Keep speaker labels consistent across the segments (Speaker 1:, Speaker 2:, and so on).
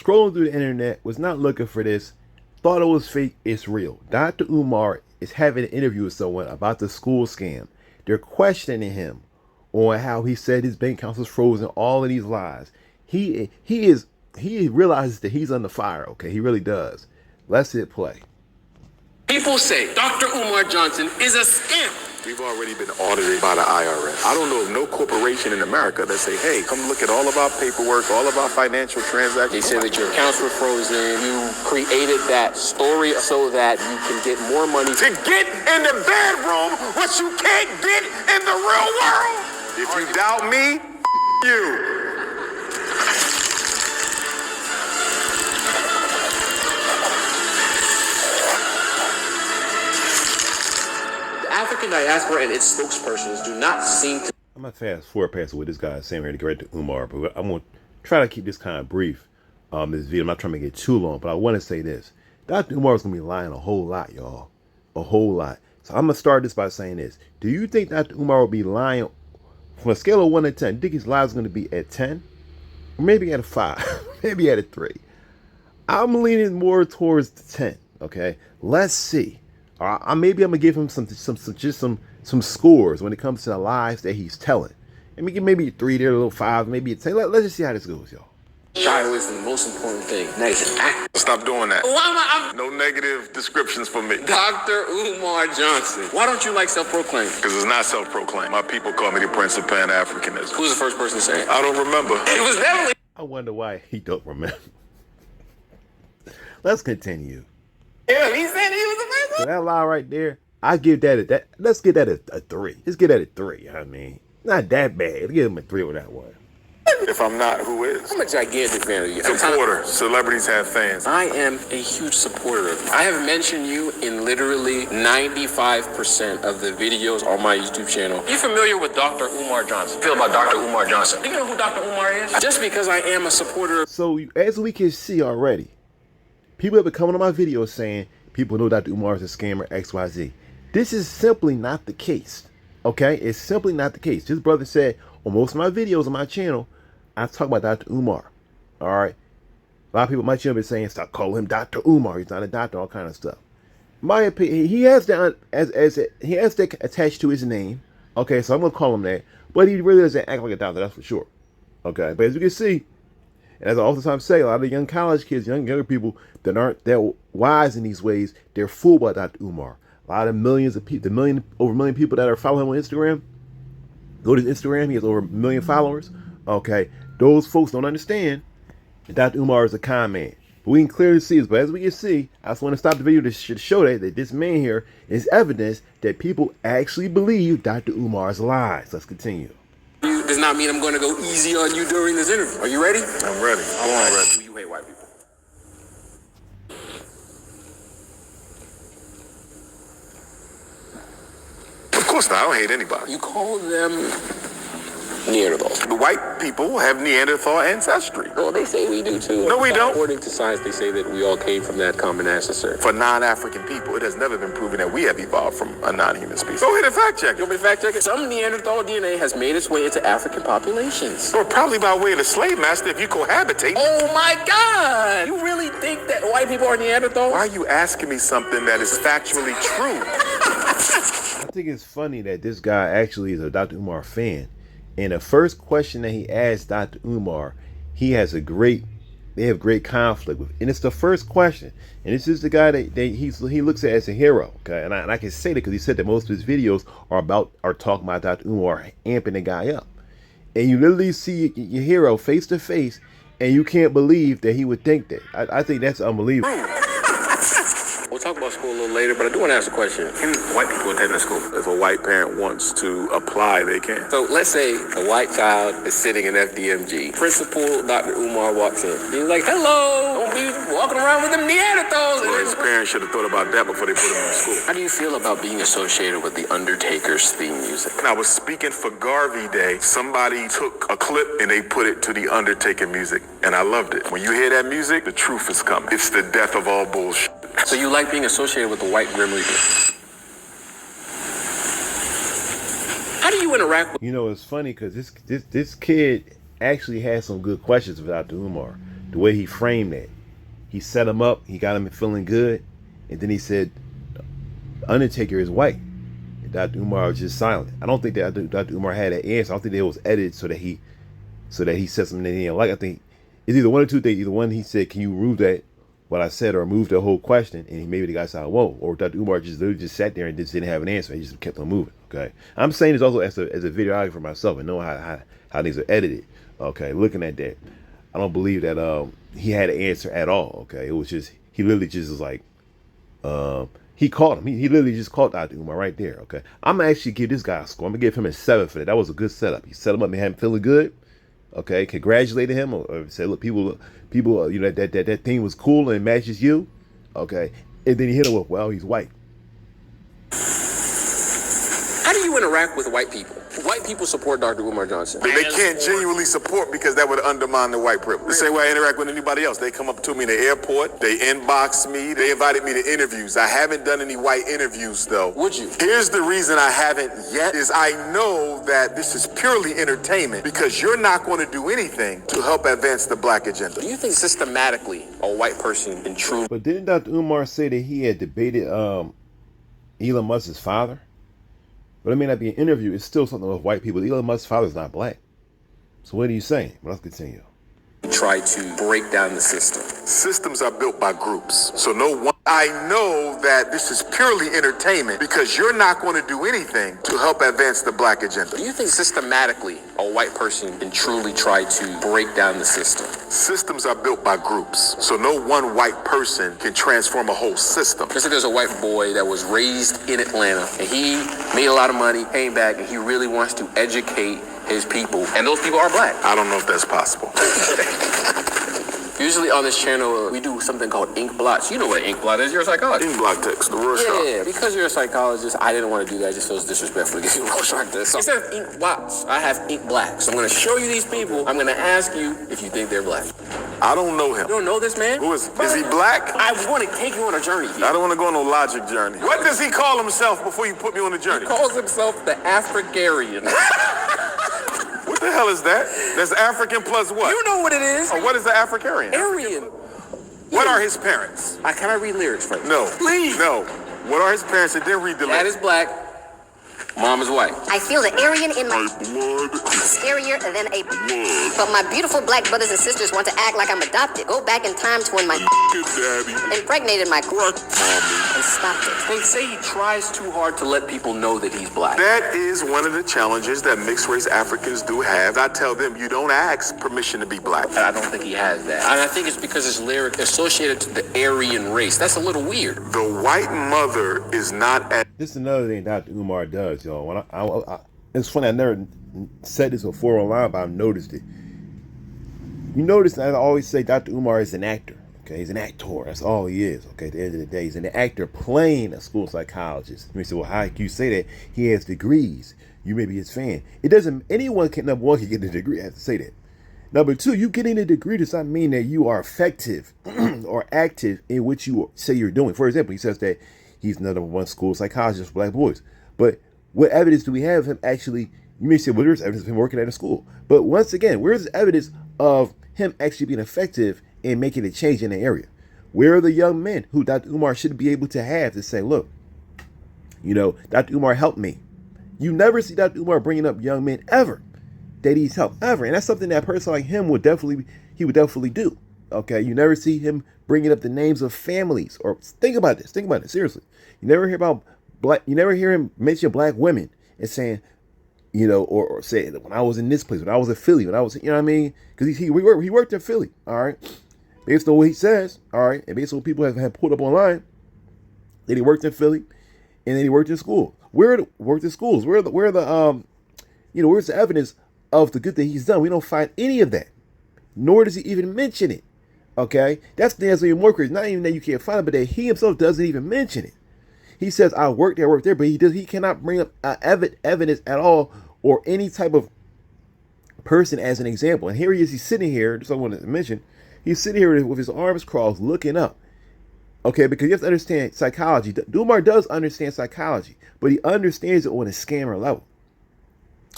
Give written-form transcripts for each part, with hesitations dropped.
Speaker 1: scrolling through the internet, was not looking for this, thought it was fake. It's real. Dr. Umar is having an interview with someone about the school scam. They're questioning him on how he said his bank account was frozen, all of these lies. He realizes that he's under fire, okay? He really does. Let's hit play.
Speaker 2: People say Dr. Umar Johnson is a scam.
Speaker 3: We've already been audited by the IRS. I don't know of no corporation in America that say, hey, come look at all of our paperwork, all of our financial transactions.
Speaker 2: They said that your accounts were frozen. You created that story so that you can get more money
Speaker 3: to get in the bedroom what you can't get in the real world. If you doubt me, you.
Speaker 2: African diaspora and its spokespersons do not seem to.
Speaker 1: I'm going to fast forward past what this guy is saying here to get right to Umar, but I'm going to try to keep this kind of brief. This video, I'm not trying to make it too long, but I want to say this. Dr. Umar is going to be lying a whole lot, y'all. A whole lot. So I'm going to start this by saying this. Do you think Dr. Umar will be lying from a scale of 1 to 10? Do you think his lies going to be at 10? Or maybe at a 5? Maybe at a 3? I'm leaning more towards the 10, okay? Let's see. Maybe I'm gonna give him some scores when it comes to the lies that he's telling. And maybe a 3 there, a little 5, maybe a 10. Let's just see how this goes, y'all.
Speaker 2: Shy away from the most important thing. Nice act.
Speaker 3: Stop doing that.
Speaker 2: Why am I?
Speaker 3: No negative descriptions for me.
Speaker 2: Dr. Umar Johnson. Why don't you like self-proclaimed?
Speaker 3: Because it's not self-proclaimed. My people call me the Prince of Pan-Africanism.
Speaker 2: Who's the first person saying it?
Speaker 3: I don't remember.
Speaker 2: It was definitely.
Speaker 1: I wonder why he don't remember. Let's continue.
Speaker 2: Yeah, he said he was the first one.
Speaker 1: So that lie right there, I give that let's give that a 3. Let's give that a 3. I mean, not that bad. Let's give him a 3 with that one.
Speaker 3: If I'm not, who is?
Speaker 2: I'm a gigantic fan of you.
Speaker 3: Supporter. Celebrities have fans.
Speaker 2: I am a huge supporter of you. I have mentioned you in literally 95% of the videos on my YouTube channel. You familiar with Dr. Umar Johnson? Feel about Dr. Umar Johnson? Do you know who Dr. Umar is? Just because I am a supporter.
Speaker 1: So as we can see already, people have been coming on my videos saying people know Dr. Umar is a scammer, XYZ. This is simply not the case. Okay? It's simply not the case. This brother said on most of my videos on my channel, I talk about Dr. Umar. Alright? A lot of people on my channel been saying, stop calling him Dr. Umar. He's not a doctor, all kind of stuff. My opinion, he has that he has that attached to his name. Okay, so I'm gonna call him that. But he really doesn't act like a doctor, that's for sure. Okay, but as you can see, and as I oftentimes say, a lot of young college kids, younger people that aren't that wise in these ways, they're fooled by Dr. Umar. A lot of millions of people, over a million people that are following him on Instagram, go to his Instagram, he has over 1 million followers. Okay, those folks don't understand that Dr. Umar is a con man. But we can clearly see this, but as we can see, I just want to stop the video to show that this man here is evidence that people actually believe Dr. Umar's lies. Let's continue.
Speaker 2: Does not mean I'm going to go easy on you during this interview. Are you ready?
Speaker 3: I'm ready.
Speaker 2: I'm ready. You hate white people.
Speaker 3: Of course not. I don't hate anybody.
Speaker 2: You call them Neanderthals.
Speaker 3: The white people have Neanderthal ancestry.
Speaker 2: Well, they say we do too.
Speaker 3: No, we don't.
Speaker 2: According to science, they say that we all came from that common ancestor.
Speaker 3: For non-African people, it has never been proven that we have evolved from a non-human species. Go ahead and fact check.
Speaker 2: You want me to fact check it? Some Neanderthal DNA has made its way into African populations.
Speaker 3: Or probably by way of the slave master if you cohabitate.
Speaker 2: Oh my God! You really think that white people are Neanderthals?
Speaker 3: Why are you asking me something that is factually true?
Speaker 1: I think it's funny that this guy actually is a Dr. Umar fan. And the first question that he asked Dr. Umar, they have great conflict with. And it's the first question. And this is the guy that he looks at as a hero. Okay, and I can say that because he said that most of his videos are talking about Dr. Umar amping the guy up. And you literally see your hero face to face, and you can't believe that he would think that. I think that's unbelievable.
Speaker 2: We'll talk about school a little later, but I do want to ask a question.
Speaker 3: Can white people attend the school? If a white parent wants to apply, they can.
Speaker 2: So let's say a white child is sitting in FDMG. Principal Dr. Umar walks in. He's like, hello, don't be walking around with them Neanderthals.
Speaker 3: Well, his parents should have thought about that before they put him in school.
Speaker 2: How do you feel about being associated with the Undertaker's theme music?
Speaker 3: When I was speaking for Garvey Day, somebody took a clip and they put it to the Undertaker music, and I loved it. When you hear that music, the truth is coming. It's the death of all bullshit.
Speaker 2: So you like being associated with the white Grim Reaper? How do you interact with?
Speaker 1: You know, it's funny because this kid actually has some good questions for Dr. Umar. the way he framed that. He set him up, he got him feeling good, and then he said, Undertaker is white. And Dr. Umar was just silent. I don't think that Dr. Umar had that answer. I don't think that it was edited so that he said something that he didn't like. I think it's either one or two things. Either one, he said, can you remove that, what I said, or remove the whole question, and maybe the guy said, whoa. Or Dr. Umar just literally just sat there and just didn't have an answer. He just kept on moving. Okay. I'm saying this also as a videographer myself and know how things are edited. Okay. Looking at that, I don't believe that he had an answer at all. Okay. It was just, he literally just was like, he called him. He literally just called Dr. Umar right there. Okay. I'm going to actually give this guy a score. I'm going to give him a 7 for that. That was a good setup. He set him up and had him feeling good. Okay. Congratulated him or said, look, people, you know, that thing was cool and it matches you. Okay. And then he hit him with, well, he's white.
Speaker 2: How do you interact with white people? White people support Dr. Umar Johnson.
Speaker 3: They can't genuinely support because that would undermine the white privilege. The same way I interact with anybody else. They come up to me in the airport, they inbox me, they invited me to interviews. I haven't done any white interviews though.
Speaker 2: Would you?
Speaker 3: Here's the reason I haven't yet is I know that this is purely entertainment because you're not going to do anything to help advance the black agenda.
Speaker 2: Do you think systematically a white person can truly...
Speaker 1: But didn't Dr. Umar say that he had debated Elon Musk's father? But it may not be an interview. It's still something with white people. Elon Musk's father's not black. So what are you saying? Well, let's continue.
Speaker 2: Try to break down the system.
Speaker 3: Systems are built by groups. So no one. I know that this is purely entertainment because you're not going to do anything to help advance the black agenda.
Speaker 2: Do you think systematically a white person can truly try to break down the system?
Speaker 3: Systems are built by groups. So no one white person can transform a whole system.
Speaker 2: Just like there's a white boy that was raised in Atlanta and he made a lot of money, came back, and he really wants to educate his people. And those people are black.
Speaker 3: I don't know if that's possible.
Speaker 2: Usually on this channel, we do something called ink blots. You know what ink blot is. You're a psychologist.
Speaker 3: Ink blot text, the Rorschach.
Speaker 2: Yeah, because you're a psychologist, I didn't want to do that. It just feels disrespectful to give you Rorschach this. So instead of ink blots, I have ink blacks. So I'm going to show you these people. I'm going to ask you if you think they're black.
Speaker 3: I don't know him.
Speaker 2: You don't know this man?
Speaker 3: Who is he black?
Speaker 2: I want to take you on a journey here.
Speaker 3: I don't want to go on no logic journey. What does he call himself before you put me on a journey?
Speaker 2: He calls himself the Africarian.
Speaker 3: What the hell is that? That's African plus what?
Speaker 2: You know what it is.
Speaker 3: Oh, what is the Africarian?
Speaker 2: Aryan.
Speaker 3: What are his parents?
Speaker 2: Can I read lyrics first?
Speaker 3: No.
Speaker 2: Please.
Speaker 3: No. What are his parents that didn't read the
Speaker 2: Dad
Speaker 3: lyrics?
Speaker 2: is black. Mom is white.
Speaker 4: I feel the Aryan in my
Speaker 3: blood.
Speaker 4: scarier than a blood. But my beautiful black brothers and sisters want to act like I'm adopted. Go back in time to when my
Speaker 3: Daddy.
Speaker 4: impregnated my
Speaker 3: Mommy.
Speaker 4: and stopped it.
Speaker 2: They say he tries too hard to let people know that he's black.
Speaker 3: That is one of the challenges that mixed race Africans do have. I tell them you don't ask permission to be black.
Speaker 2: I don't think he has that. And I think it's because his lyric associated to the Aryan race. That's a little weird.
Speaker 3: The white mother is not at.
Speaker 1: This is another thing Dr. Umar does, y'all. When it's funny, I never said this before online, but I've noticed it. You notice I always say Dr. Umar is an actor. Okay, he's an actor. That's all he is. Okay, at the end of the day, he's an actor playing a school psychologist. You may say, well, how can you say that? He has degrees. You may be his fan. It doesn't. Anyone can, number one, can get a degree. I have to say that. Number two, you getting a degree does not mean that you are effective or active in what you say you're doing. For example, he says that he's number one school psychologist for black boys. But what evidence do we have of him actually? You may say, well, there's evidence of him working at a school. But once again, where's the evidence of him actually being effective in making a change in the area? Where are the young men who Dr. Umar should be able to have to say, look, you know, Dr. Umar helped me. You never see Dr. Umar bringing up young men ever that he's helped ever. And that's something that a person like him would definitely do. Okay. You never see him bringing up the names of families or think about this. Seriously. You never hear him mention black women and saying, you know, or say when I was in this place, when I was in Philly, when I was, you know what I mean? Because he worked in Philly. All right. Based on what he says. All right. And based on what people have pulled up online, that he worked in Philly and then he worked in school. Where's the evidence of the good that he's done? We don't find any of that, nor does he even mention it. Okay, that's the answer. More crazy. Not even that you can't find it, but that he himself doesn't even mention it. He says, "I worked there," but he cannot bring up evidence at all or any type of person as an example. And here he is. He's sitting here. Just I wanted to mention, he's sitting here with his arms crossed, looking up. Okay, because you have to understand psychology. Umar does understand psychology, but he understands it on a scammer level.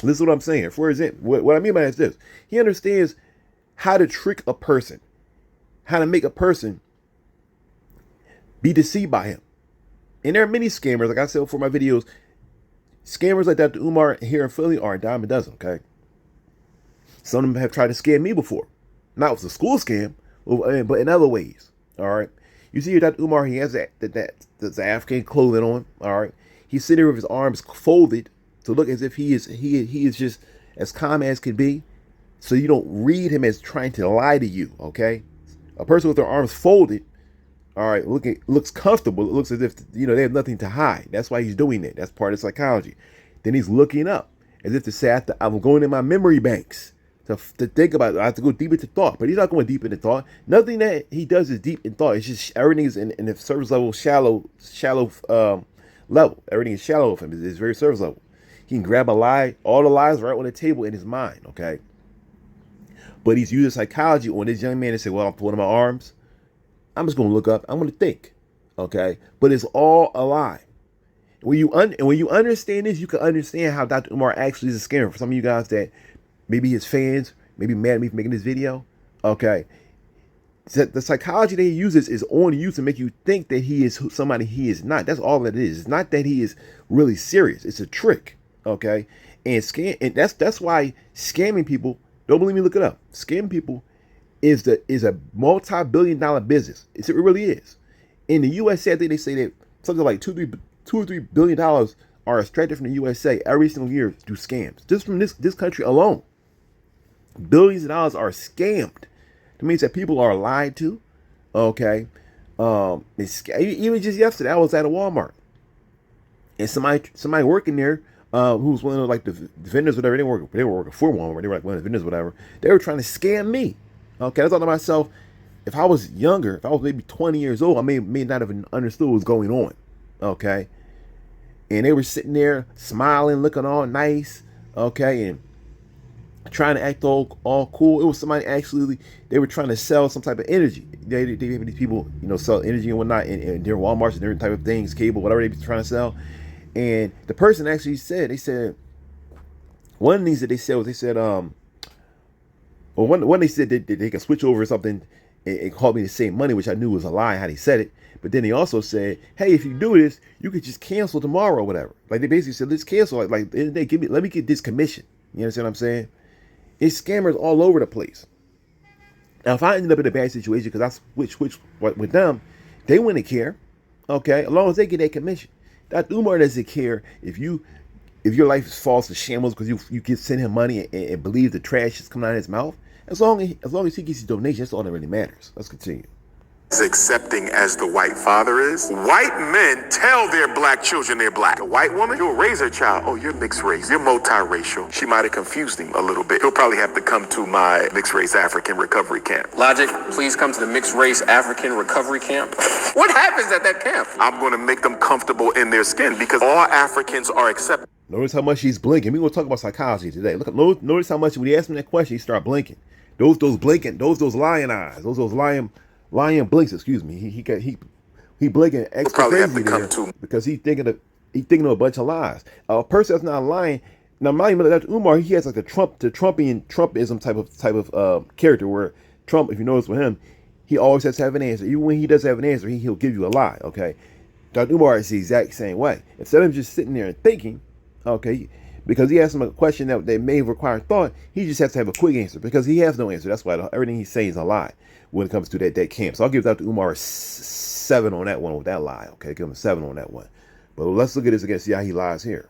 Speaker 1: This is what I'm saying. For example, what I mean by that is this. He understands how to trick a person how to make a person be deceived by him. And there are many scammers, like I said for my videos, scammers like Dr. Umar here in Philly are a dime a dozen, okay? Some of them have tried to scam me before. Not with a school scam, but in other ways, all right? You see here, Dr. Umar, he has the African clothing on, all right? He's sitting there with his arms folded to look as if he is just as calm as can be, so you don't read him as trying to lie to you, okay? A person with their arms folded, all right, looks comfortable. It looks as if, you know, they have nothing to hide. That's why he's doing it. That's part of psychology. Then he's looking up as if to say, I'm going in my memory banks to think about it. I have to go deep into thought. But he's not going deep into thought. Nothing that he does is deep in thought. It's just everything is in the surface level, shallow level. Everything is shallow with him. It's very surface level. He can grab a lie, all the lies right on the table in his mind, okay? But he's using psychology on this young man and say, well, I'm pulling my arms. I'm just going to look up. I'm going to think, okay? But it's all a lie. When you understand this, you can understand how Dr. Umar actually is a scammer. For some of you guys that maybe his fans, maybe mad at me for making this video, okay? The psychology that he uses is on you to make you think that he is somebody he is not. That's all it is. It's not that he is really serious. It's a trick, okay? And that's why scamming people, don't believe me, look it up. Scamming people is a multi-billion-dollar business. It really is. In the USA, I think they say that something like $2 or $3 billion are extracted from the USA every single year through scams. Just from this country alone, billions of dollars are scammed. That means that people are lied to. Okay, even just yesterday, I was at a Walmart, and somebody working there, who was one of like the vendors, whatever. They were working for Walmart. They were like one of the vendors, whatever. They were trying to scam me. Okay, I thought to myself, if I was younger, if I was maybe 20 years old, I may not have understood what was going on. Okay, and they were sitting there smiling, looking all nice. Okay, and trying to act all cool. It was somebody actually, they were trying to sell some type of energy. They have these people, you know, sell energy and whatnot, and their Walmarts and different type of things, cable, whatever they be trying to sell. And the person actually said, one of the things that they said was, they said, one they said that they can switch over or something and call me to save money, which I knew was a lie how they said it. But then they also said, hey, if you do this, you could just cancel tomorrow or whatever. Like they basically said, let's cancel. Like let me get this commission. You understand what I'm saying? It's scammers all over the place. Now, if I ended up in a bad situation because I switched with them, they wouldn't care. Okay, as long as they get that commission. Dr. Umar doesn't care if your life falls to shambles because you can send him money and believe the trash is coming out of his mouth. As long as he gets his donation, that's all that really matters. Let's continue.
Speaker 3: As accepting as the white father is. White men tell their black children they're black. A white woman, you'll raise her child. Oh, you're mixed race. You're multiracial. She might have confused him a little bit. He'll probably have to come to my mixed race African recovery camp.
Speaker 2: Logic, please come to the mixed race African recovery camp. What happens at that camp?
Speaker 3: I'm going to make them comfortable in their skin because all Africans are accepted.
Speaker 1: Notice how much he's blinking. We're going to talk about psychology today. Notice how much when he asked me that question, he started blinking. Those blinking, those lion eyes, those lion blinks. Excuse me. He blinking extra crazy there because he thinking of a bunch of lies. A person that's not lying. Now, Dr. Umar, he has like the Trumpism type of character where Trump, if you notice with him, he always has to have an answer. Even when he doesn't have an answer, he'll give you a lie. Okay, Dr. Umar is the exact same way. Instead of just sitting there and thinking, okay, because he asked him a question that may require thought, he just has to have a quick answer because he has no answer. That's why everything he's saying is a lie when it comes to that camp. So I'll give Dr. Umar a 7 on that one with that lie. Okay, give him a 7 on that one. But let's look at this again, see how he lies here.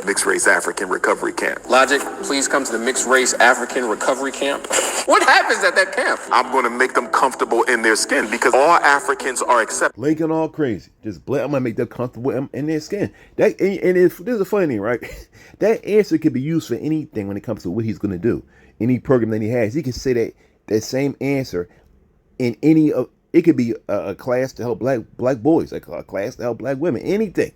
Speaker 3: Mixed race African recovery camp.
Speaker 2: Logic, please come to the mixed race African recovery camp. What happens at that camp?
Speaker 3: I'm going to make them comfortable in their skin because all Africans are accepted.
Speaker 1: Lincoln all crazy. Just I'm going to make them comfortable in their skin. This is a funny thing, right? That answer could be used for anything when it comes to what he's going to do. Any program that he has, he can say that same answer in any of, it could be a class to help black boys, like a class to help black women, anything.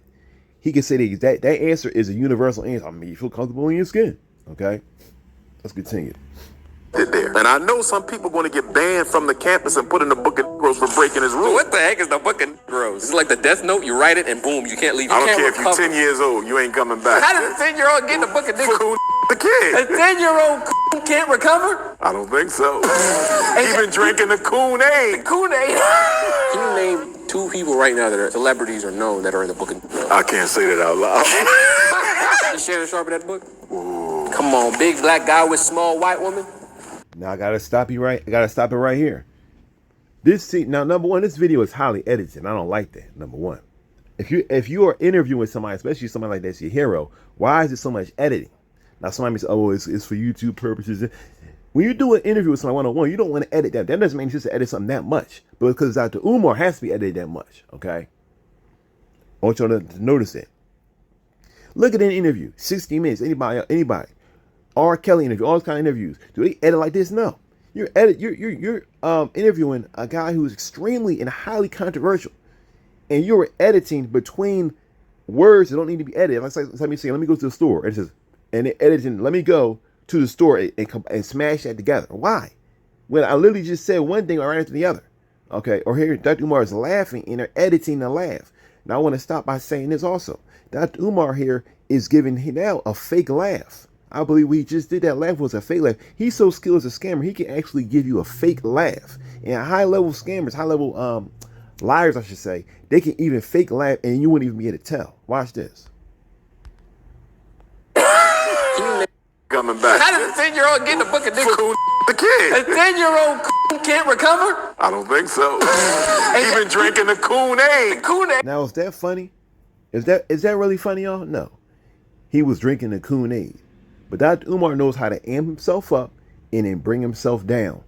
Speaker 1: He can say that answer is a universal answer. I mean, you feel comfortable in your skin. Okay, let's continue.
Speaker 3: There. And I know some people are going to get banned from the campus and put in the book of Negroes for breaking his rules.
Speaker 2: What the heck is the book of Negroes? It's like the death note. You write it and boom, you can't leave.
Speaker 3: I don't care if you're 10 years old. You ain't coming back.
Speaker 2: How does a 10-year-old get the book of Negroes?
Speaker 3: the kid.
Speaker 2: A 10-year-old can't recover?
Speaker 3: I don't think so. He been drinking the Kool-Aid.
Speaker 2: Kool-Aid. Can you name 2 people right now that are celebrities or known that are in the book?
Speaker 3: I can't say that out loud.
Speaker 2: Is Shannon Sharp in that book? Ooh. Come on, big black guy with small white woman.
Speaker 1: Now I gotta stop you right. I gotta stop it right here. Now, number one, this video is highly edited. I don't like that. Number one, if you are interviewing somebody, especially somebody like that's your hero, why is there so much editing? Now somebody says, "Oh, it's for YouTube purposes." When you do an interview with somebody one-on-one, you don't want to edit that. That doesn't mean just to edit something that much, but because Dr. Umar has to be edited that much. Okay, I want y'all to notice that. Look at an interview, 60 minutes. Anybody. R. Kelly interview, all those kind of interviews. Do they edit like this? No. You're interviewing a guy who's extremely and highly controversial, and you're editing between words that don't need to be edited. Like me saying, "Let me go to the store," and it says, and they're editing, "Let me go to the store and smash that together." Why? When I literally just said one thing right after the other. Okay. Or here, Dr. Umar is laughing, and they're editing the laugh. Now I want to stop by saying this also. Dr. Umar here is giving him now a fake laugh. I believe we just did that laugh was a fake laugh. He's so skilled as a scammer, he can actually give you a fake laugh. And high-level scammers, high-level liars, I should say, they can even fake laugh and you wouldn't even be able to tell. Watch this.
Speaker 3: Coming back.
Speaker 2: How does a 10-year-old get in the book of niggas?
Speaker 3: The kid.
Speaker 2: A 10-year-old can't recover?
Speaker 3: I don't think so. He been drinking the Kool-Aid.
Speaker 2: Kool-Aid.
Speaker 1: Now, is that funny? Is that really funny, y'all? No. He was drinking the Kool-Aid. But Dr. Umar knows how to amp himself up and then bring himself down.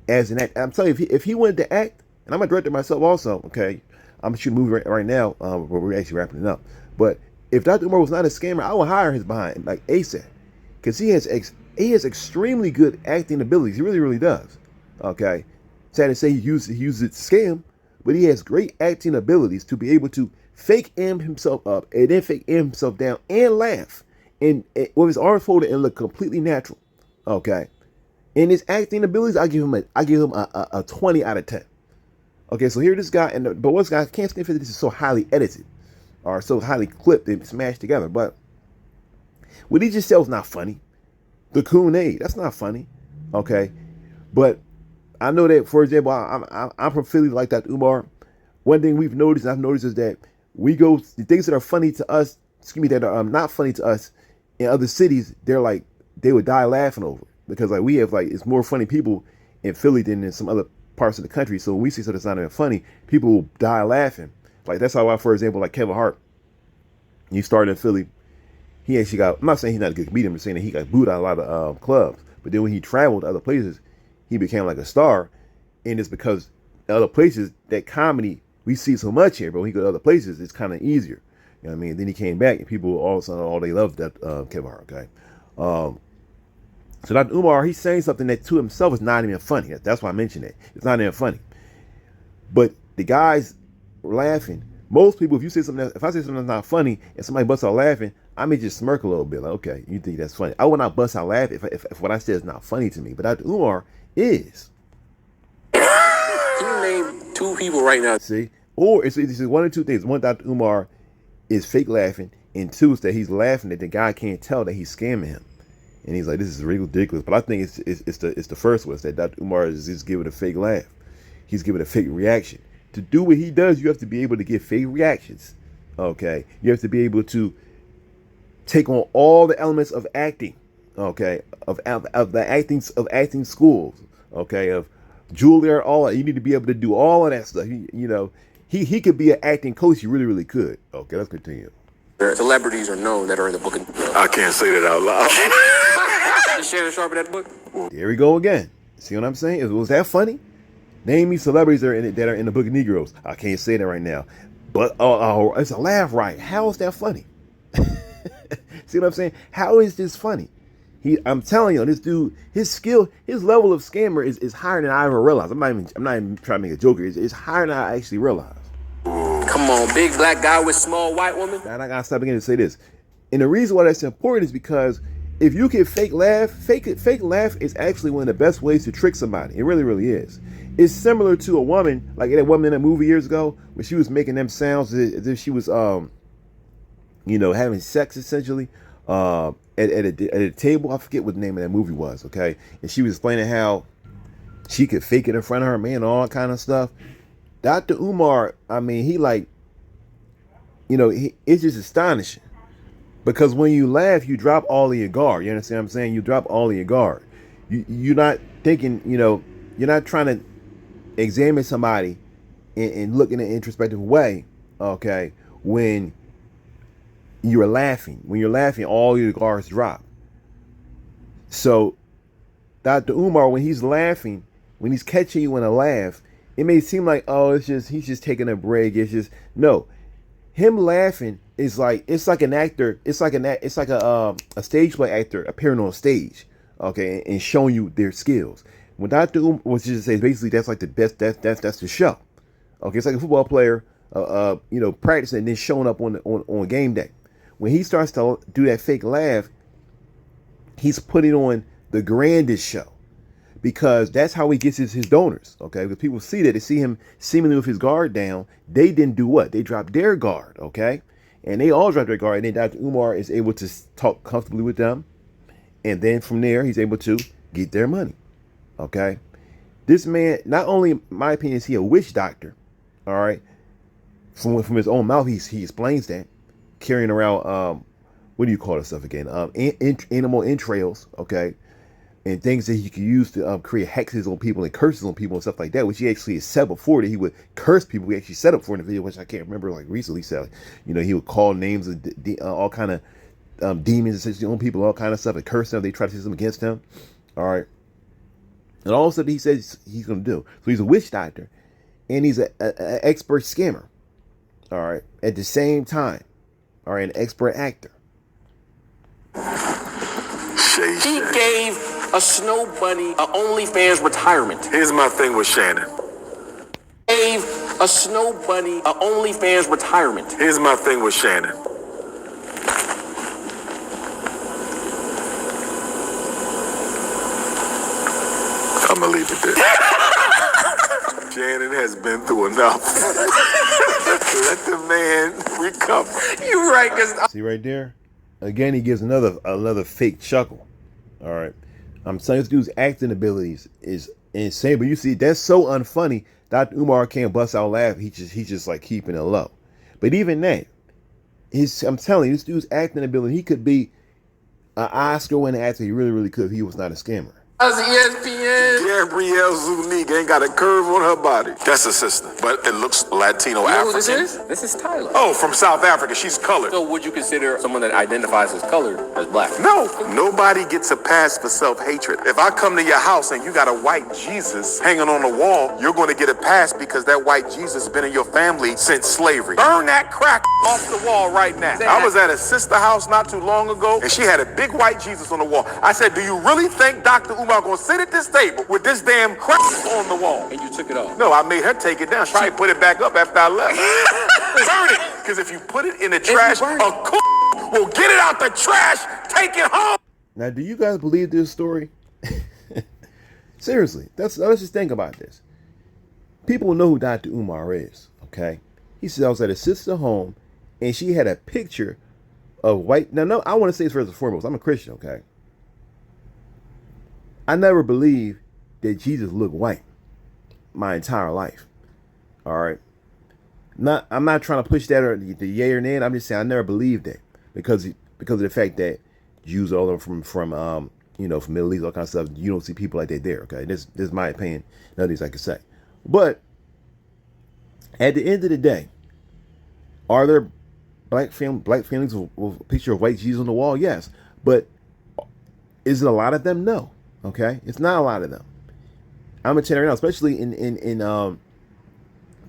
Speaker 1: As an act, I'm telling you, if he wanted to act, and I'm a director myself also, okay? I'm shooting a movie right now where we're actually wrapping it up. But if Dr. Umar was not a scammer, I would hire his behind, like ASAP. Because he has extremely good acting abilities. He really, really does. Okay? Sad to say he uses it to scam, but he has great acting abilities to be able to fake amp himself up and then fake amp himself down and laugh. And with his arms folded and look completely natural. Okay. In his acting abilities, I give him a 20 out of 10. Okay, so here this guy, but one guy, I can't stand for this is so highly edited or so highly clipped and smashed together. But what he just said was not funny. The Kool-Aid, that's not funny. Okay. But I know that, for example, I'm from Philly like that, Umar. One thing I've noticed is that the things that are funny to us, that are not funny to us in other cities, they would die laughing over it. Because we have it's more funny people in Philly than in some other parts of the country. So when we see something that's not even funny, people will die laughing. Like that's how for example, like Kevin Hart, he started in Philly. He actually I'm not saying he's not a good comedian, I'm saying that he got booed out a lot of clubs. But then when he traveled to other places, he became like a star. And it's because in other places, that comedy, we see so much here, but when he go to other places, it's kind of easier. You know what I mean? Then he came back and people all of a sudden, they loved that Kevin Hart, okay? So Dr. Umar, he's saying something that to himself is not even funny. That's why I mentioned it. It's not even funny. But the guys were laughing. Most people, if I say something that's not funny and somebody busts out laughing, I may just smirk a little bit. Like, okay, you think that's funny. I would not bust out laughing if what I said is not funny to me. But Dr. Umar is.
Speaker 2: Can you name 2 people right now?
Speaker 1: See? Or it's one or two things. One, Dr. Umar is fake laughing, and 2 is that he's laughing that the guy can't tell that he's scamming him, and he's like, "This is ridiculous." But I think it's the first one, that Dr. Umar is just giving a fake laugh. He's giving a fake reaction. To do what he does, you have to be able to give fake reactions. Okay, you have to be able to take on all the elements of acting. Okay, of the acting schools. Okay, of Juilliard, all that. You need to be able to do all of that stuff. He could be an acting coach. He really, really could. Okay, let's continue.
Speaker 2: Celebrities are known that are in the book.
Speaker 3: I can't say that out loud.
Speaker 2: Is Shannon Sharp in that book?
Speaker 1: There we go again. See what I'm saying? Was that funny? Name me celebrities that are in the Book of Negroes. I can't say that right now. But it's a laugh riot. How is that funny? See what I'm saying? How is this funny? I'm telling you, this dude, his skill, his level of scammer is higher than I ever realized. I'm not even trying to make a joke here. It's higher than I actually realized.
Speaker 2: Come on, big black guy with small white woman.
Speaker 1: And I gotta stop again to say this. And the reason why that's important is because if you can fake laugh is actually one of the best ways to trick somebody. It really, really is. It's similar to a woman, like that woman in a movie years ago, where she was making them sounds as if she was, having sex essentially. at a table. I forget what the name of that movie was. Okay, and she was explaining how she could fake it in front of her man, all that kind of stuff. Dr. Umar, I mean, he like, it's just astonishing because when you laugh, you drop all of your guard. You understand what I'm saying? You drop all of your guard. You're not thinking, you're not trying to examine somebody and look in an introspective way. Okay, when you're laughing, all your guards drop. So Dr. Umar, when he's laughing, when he's catching you in a laugh, it may seem like, oh, he's just taking a break. It's just no. Him laughing is like it's like an actor. It's like a stage play actor appearing on stage, okay, and showing you their skills. When Dr. Umar was just say basically that's like the best. That's the show. Okay, it's like a football player, practicing and then showing up on game day. When he starts to do that fake laugh, he's putting on the grandest show. Because that's how he gets his donors, okay? Because people see that, they see him seemingly with his guard down. They didn't do what? They dropped their guard, okay? And they all dropped their guard. And then Dr. Umar is able to talk comfortably with them. And then from there, he's able to get their money, okay? This man, not only, in my opinion, is he a witch doctor, all right? From his own mouth, he explains that. Carrying around, what do you call this stuff again? Animal entrails, okay? And things that he could use to create hexes on people and curses on people and stuff like that, which he actually has said before that he would curse people. We actually set up for in the video, which I can't remember, like recently said, he would call names of all kind of demons essentially on people, all kind of stuff, and curse them. They try to use them against him. All right. And all of a sudden he says he's going to do. So he's a witch doctor and he's an expert scammer. All right. At the same time, all right, an expert actor.
Speaker 2: He gave a Snow Bunny a OnlyFans retirement.
Speaker 3: Here's my thing with Shannon.
Speaker 2: Gave a Snow Bunny a OnlyFans retirement.
Speaker 3: Here's my thing with Shannon. I'm gonna leave it there. Shannon has been through enough. Let the man recover.
Speaker 2: You're right, cause
Speaker 1: See right there? Again, he gives another fake chuckle. All right. I'm saying this dude's acting abilities is insane, but you see, that's so unfunny. Dr. Umar can't bust out laugh. He's just like keeping it low. But even that, I'm telling you, this dude's acting ability, he could be an Oscar-winning actor. He really, really could if he was not a scammer.
Speaker 2: That's ESPN.
Speaker 3: Gabrielle Zuniga ain't got a curve on her body. That's her sister, but it looks Latino
Speaker 2: You know who
Speaker 3: African.
Speaker 2: this is? This is Tyler.
Speaker 3: Oh, from South Africa. She's colored.
Speaker 2: So would you consider someone that identifies as colored as black?
Speaker 3: No, nobody gets a pass for self-hatred. If I come to your house and you got a white Jesus hanging on the wall, you're going to get a pass because that white Jesus has been in your family since slavery. Burn that crack off the wall right now. I was at a sister house not too long ago, and she had a big white Jesus on the wall. I said, do you really think Dr. Umar going to sit at this table with this damn crack on the wall?
Speaker 2: And you took it off.
Speaker 3: No, I made her take it down. She probably put it back up after I left. Burn it. Because if you put it in the trash, a will get it out the trash, take it home.
Speaker 1: Now, do you guys believe this story? Seriously, let's just think about this. People know who Dr. Umar is, okay? He said I was at his sister's home, and she had a picture of white. Now, no, I want to say this first and foremost. I'm a Christian, okay? I never believed that Jesus looked white my entire life. All right. I'm not trying to push that or the yay or nay. I'm just saying I never believed that because of the fact that Jews are all from from Middle East, all kind of stuff. You don't see people like that there. Okay, this is my opinion. Nothing else I can say. But at the end of the day, are there black families with a picture of white Jesus on the wall? Yes, but is it a lot of them? No. Okay, it's not a lot of them. I'm gonna tell you right now, especially in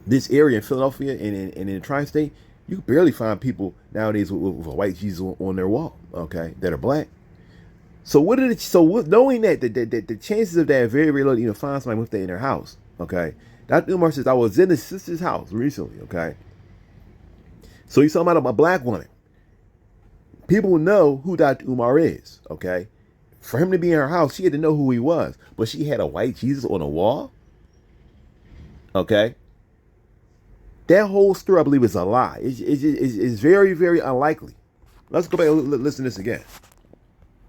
Speaker 1: this area in Philadelphia and in the tri-state, you can barely find people nowadays with a white Jesus on their wall. Okay, that are black. So knowing that the chances of that are very, very low, find somebody with that in their house. Okay, Dr. Umar says I was in his sister's house recently. Okay, so he's talking about a black woman. People know who Dr. Umar is. Okay. For him to be in her house, she had to know who he was. But she had a white Jesus on a wall? Okay? That whole story, I believe, is a lie. It's very, very unlikely. Let's go back and listen to this again.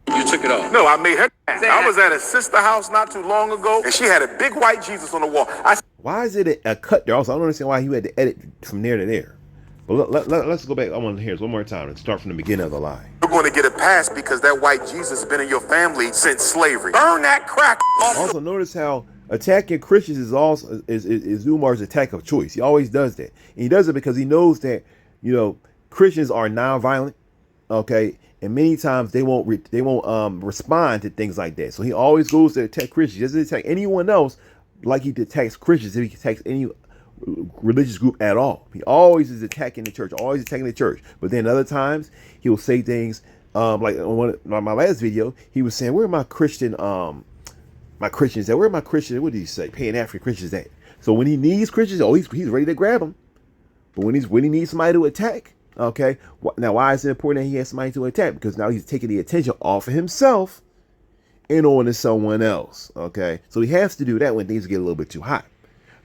Speaker 2: You took it off.
Speaker 3: No, I made her. I was at a sister house not too long ago, and she had a big white Jesus on the wall.
Speaker 1: Why is it a cut there? Also, I don't understand why he had to edit from there to there. But let's go back. I want to hear this one more time and start from the beginning of the lie.
Speaker 3: You're going to get a pass because that white Jesus has been in your family since slavery. Burn that crack off.
Speaker 1: Also, notice how attacking Christians is also is Umar's attack of choice. He always does that. And he does it because he knows that, you know, Christians are nonviolent, okay, and many times they won't respond to things like that. So he always goes to attack Christians. He doesn't attack anyone else like he attacks Christians if he attacks any religious group at all. He always is attacking the church, always attacking the church. But then other times he will say things like on my last video, he was saying, "Where are my Christian my Christians at? Where are my Christians? What did he say? Pan African Christians at?" So when he needs Christians, he's ready to grab them. But when he needs somebody to attack, okay. Now why is it important that he has somebody to attack? Because now he's taking the attention off of himself and on to someone else. Okay. So he has to do that when things get a little bit too hot.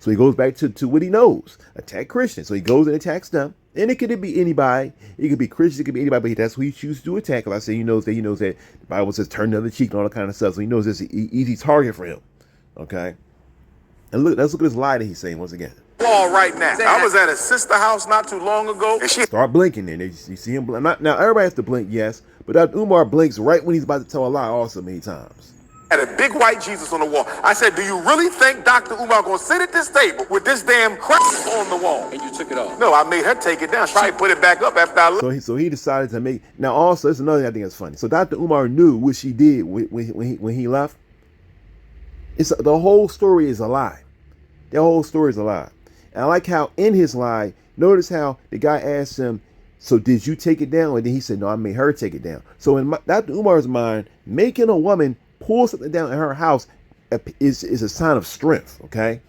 Speaker 1: So he goes back to what he knows, attack Christians. So he goes and attacks them. And it could be anybody. It could be Christians. It could be anybody. But that's who he chooses to attack. Like I say, he knows that the Bible says turn the other cheek and all that kind of stuff. So he knows it's an easy target for him. Okay. And let's look at this lie that he's saying once again.
Speaker 3: Wall right now. I was at a sister house not too long ago, and she
Speaker 1: start blinking. Then you see him blink. Now everybody has to blink, yes, but Umar blinks right when he's about to tell a lie. Also, many times.
Speaker 3: Had a big white Jesus on the wall. I said, "Do you really think Dr. Umar gonna sit at this table with this damn crap on the wall?"
Speaker 2: And you took it off.
Speaker 3: No, I made her take it down. She probably put it back up after I left.
Speaker 1: So he decided to make. Now also, it's another thing I think is funny. So Dr. Umar knew what she did when he left. The whole story is a lie. The whole story is a lie. And I like how in his lie, notice how the guy asked him, "So did you take it down?" And then he said, "No, I made her take it down." So in Dr. Umar's mind, making a woman pull something down in her house is a sign of strength, okay?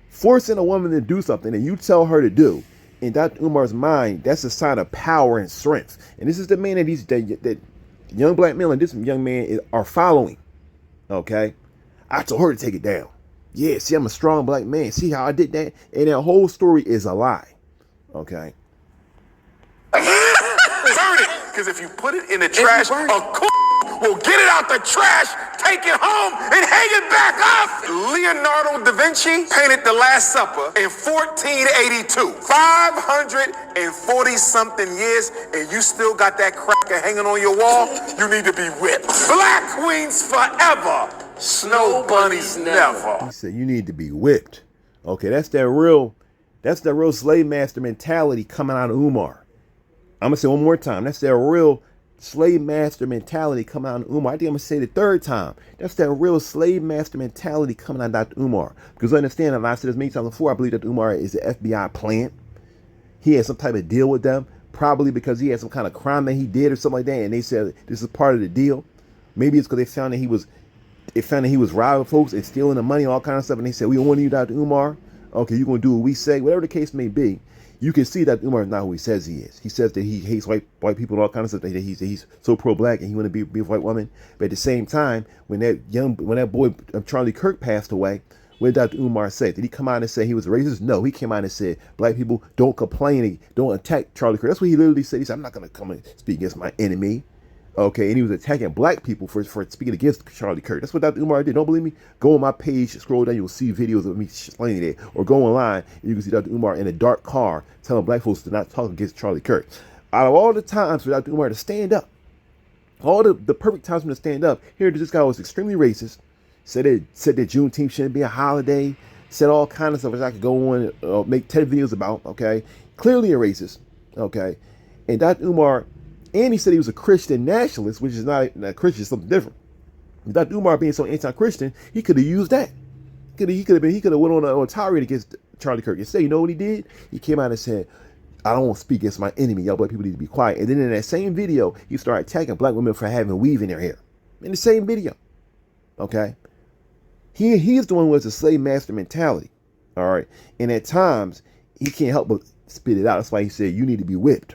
Speaker 1: Forcing a woman to do something that you tell her to do, in Dr. Umar's mind, that's a sign of power and strength. And this is the man that young black men and this young man are following, okay? I told her to take it down. Yeah, see, I'm a strong black man. See how I did that? And that whole story is a lie, okay?
Speaker 3: Burn it, because if you put it in the trash, will get it out the trash, take it home, and hang it back up. Leonardo da Vinci painted The Last Supper in 1482. 540-something years, and you still got that cracker hanging on your wall? You need to be whipped. Black queens forever. Snow bunnies never.
Speaker 1: He said you need to be whipped. Okay, that's that real slave master mentality coming out of Umar. I'm gonna say one more time. That's that real slave master mentality coming out of Umar. I think I'm gonna say the third time. That's that real slave master mentality coming out of Dr. Umar. Because understand, and I said this many times before, I believe that Umar is an FBI plant. He had some type of deal with them, probably because he had some kind of crime that he did or something like that, and they said this is part of the deal. Maybe it's because they found that he was robbing folks and stealing the money, all kind of stuff, and they said, "We don't want you, Dr. Umar. Okay, you're gonna do what we say." Whatever the case may be, you can see that Umar is not who he says he is. He says that he hates white people and all kinds of stuff. That he's so pro-black and he want to be a white woman. But at the same time, when that boy Charlie Kirk passed away, what did Dr. Umar say? Did he come out and say he was a racist? No, he came out and said black people don't complain, don't attack Charlie Kirk. That's what he literally said. He said, "I'm not gonna come and speak against my enemy." Okay, and he was attacking black people for speaking against Charlie Kirk. That's what Dr. Umar did. Don't believe me? Go on my page, scroll down, you'll see videos of me explaining it. Or go online, and you can see Dr. Umar in a dark car telling black folks to not talk against Charlie Kirk. Out of all the times for Dr. Umar to stand up, all the perfect times for him to stand up, here this guy was extremely racist, said that Juneteenth shouldn't be a holiday, said all kinds of stuff which I could go on and make 10 videos about, okay? Clearly a racist, okay? And Dr. Umar, and he said he was a Christian nationalist, which is not Christian, it's something different. Dr. Umar being so anti-Christian, he could have used that. He could have went on a tirade against Charlie Kirk. Instead, you know what he did? He came out and said, "I don't want to speak against my enemy. Y'all black people need to be quiet." And then in that same video, he started attacking black women for having weave in their hair. In the same video. Okay? He's the one who has a slave master mentality. All right? And at times, he can't help but spit it out. That's why he said, "You need to be whipped."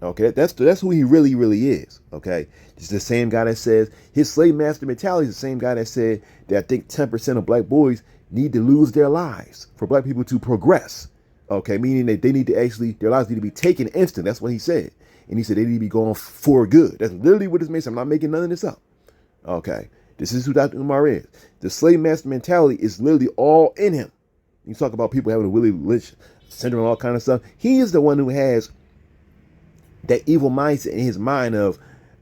Speaker 1: Okay, that's who he really, really is. Okay, it's the same guy that says his slave master mentality is the same guy that said that I think 10% of black boys need to lose their lives for black people to progress. Okay, meaning that they need to their lives need to be taken instant. That's what he said. and he said they need to be gone for good. That's literally what this man said. I'm not making none of this up. Okay, this is who Dr. Umar is. The slave master mentality is literally all in him. You talk about people having a Willie Lynch syndrome, all kind of stuff. He is the one who has that evil mindset in his mind of,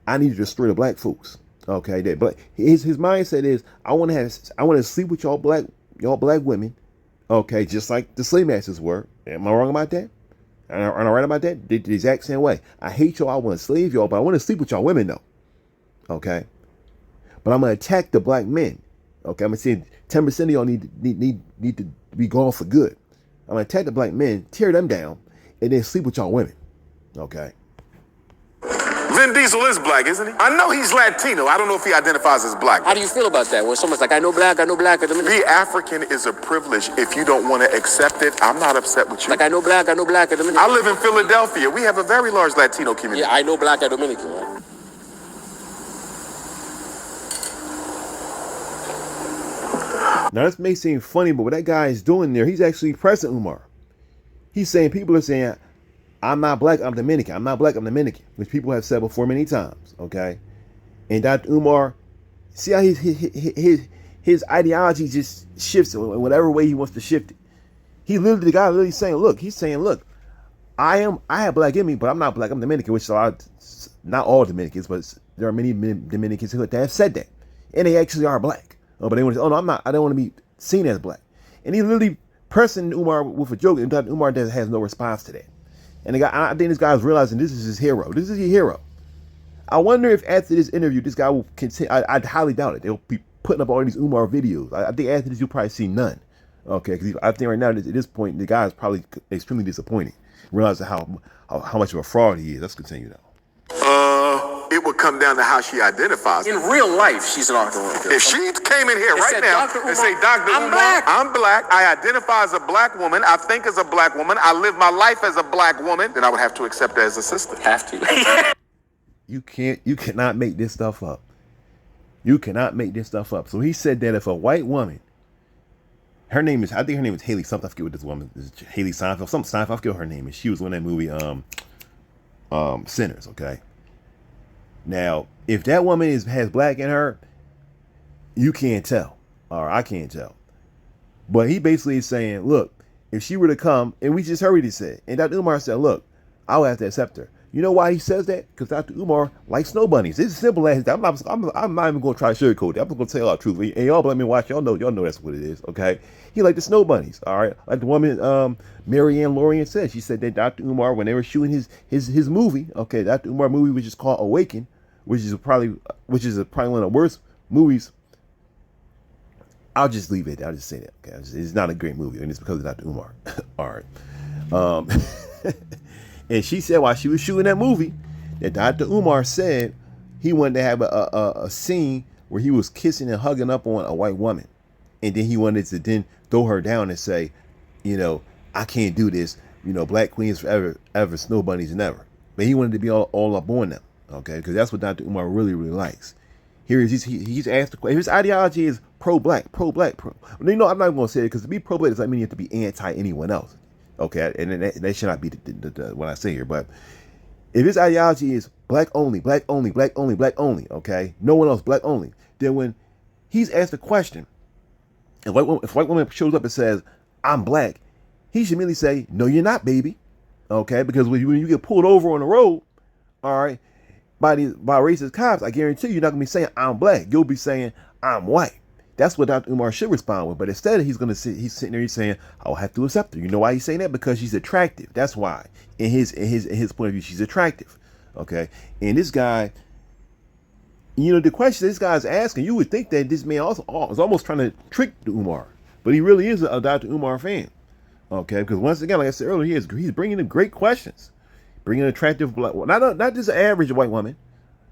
Speaker 1: I need to destroy the black folks. Okay, but his mindset is, I want to sleep with y'all black women. Okay, just like the slave masters were. Am I wrong about that? Am I right about that? The exact same way. I hate y'all. I want to slave y'all, but I want to sleep with y'all women though. Okay, but I'm gonna attack the black men. Okay, I'm gonna say 10% of y'all need to be gone for good. I'm gonna attack the black men, tear them down, and then sleep with y'all women. Okay.
Speaker 3: Vin Diesel is black, isn't he? I know he's Latino. I don't know if he identifies as black.
Speaker 2: How do you feel about that? When someone's like, I know black.
Speaker 3: Be African is a privilege. If you don't want to accept it, I'm not upset with you.
Speaker 2: Like, I know black.
Speaker 3: I live in Philadelphia. We have a very large Latino community.
Speaker 2: Yeah, I know black and Dominican, right?
Speaker 1: Now this may seem funny, but what that guy is doing there, he's actually pressing Umar. He's saying, people are saying, I'm not black, I'm Dominican. I'm not black, I'm Dominican, which people have said before many times. Okay, and Dr. Umar, see how his ideology just shifts in whatever way he wants to shift it. The guy literally saying, look, I have black in me, but I'm not black, I'm Dominican, which not all Dominicans, but there are many Dominicans who have said that, and they actually are black. But they want to say, oh no, I'm not. I don't want to be seen as black. And he literally pressing Umar with a joke, and Dr. Umar has no response to that. And I think this guy's realizing this is his hero. This is your hero. I wonder if after this interview, this guy will continue. I highly doubt it. They'll be putting up all these Umar videos. I think after this, you'll probably see none. Okay, because I think right now at this point, the guy is probably extremely disappointed, realizing how much of a fraud he is. Let's continue now.
Speaker 3: It would come down to how she identifies.
Speaker 2: In real life, she's an author.
Speaker 3: If she came in here right now and say, Dr. Umar, I'm black. I identify as a black woman. I think as a black woman. I live my life as a black woman. Then I would have to accept her as a sister.
Speaker 2: Have to.
Speaker 1: You cannot make this stuff up. You cannot make this stuff up. So he said that if a white woman, I think her name is Haley something. I forget what this woman is. Haley Seinfeld. I forget what her name is. She was in that movie, Sinners. Okay. Now, if that woman has black in her, you can't tell, or I can't tell. But he basically is saying, look, if she were to come, and we just heard what he said, and Dr. Umar said, look, I'll have to accept her. You know why he says that? Because Dr. Umar likes snow bunnies. It's as simple as that. I'm not even going to try to sugarcoat it. I'm just going to tell y'all the truth. And y'all let me watch. Y'all know that's what it is. Okay. He liked the snow bunnies. All right. Like the woman, Marianne Lorian said. She said that Dr. Umar, when they were shooting his movie, okay, Dr. Umar movie, which is called Awaken, which is probably one of the worst movies. I'll just leave it. I'll just say that. Okay. It's not a great movie, and it's because of Dr. Umar. All right. And she said while she was shooting that movie that Dr. Umar said he wanted to have a scene where he was kissing and hugging up on a white woman. And then he wanted to then throw her down and say, I can't do this. Black queens forever, ever, snow bunnies never. But he wanted to be all up on them. Okay, because that's what Dr. Umar really, really likes. Here is he's asked the question. His ideology is pro-black. I'm not going to say it because to be pro-black does not mean you have to be anti anyone else. Okay, and that should not be the what I say here. But if his ideology is black only, okay, no one else, black only, then when he's asked a question, if a white woman shows up and says, I'm black, he should immediately say, no, you're not, baby. Okay, because when you get pulled over on the road, all right, by racist cops, I guarantee you're not going to be saying, I'm black. You'll be saying, I'm white. That's what Dr. Umar should respond with. But instead, he's sitting there, he's saying, I'll have to accept her. You know why he's saying that? Because she's attractive. That's why. In his point of view, she's attractive. Okay. And this guy, the question this guy's asking, you would think that this man also is almost trying to trick Umar. But he really is a Dr. Umar fan. Okay. Because once again, like I said earlier, he's bringing in great questions. Bringing an attractive black, not just an average white woman.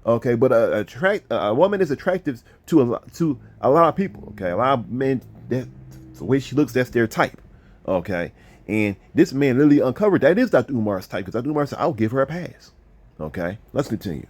Speaker 1: Okay, but a woman is attractive to a lot of people. Okay, a lot of men, the way she looks, that's their type. Okay, and this man literally uncovered that is Dr. Umar's type because Dr. Umar said, "I'll give her a pass." Okay, let's continue.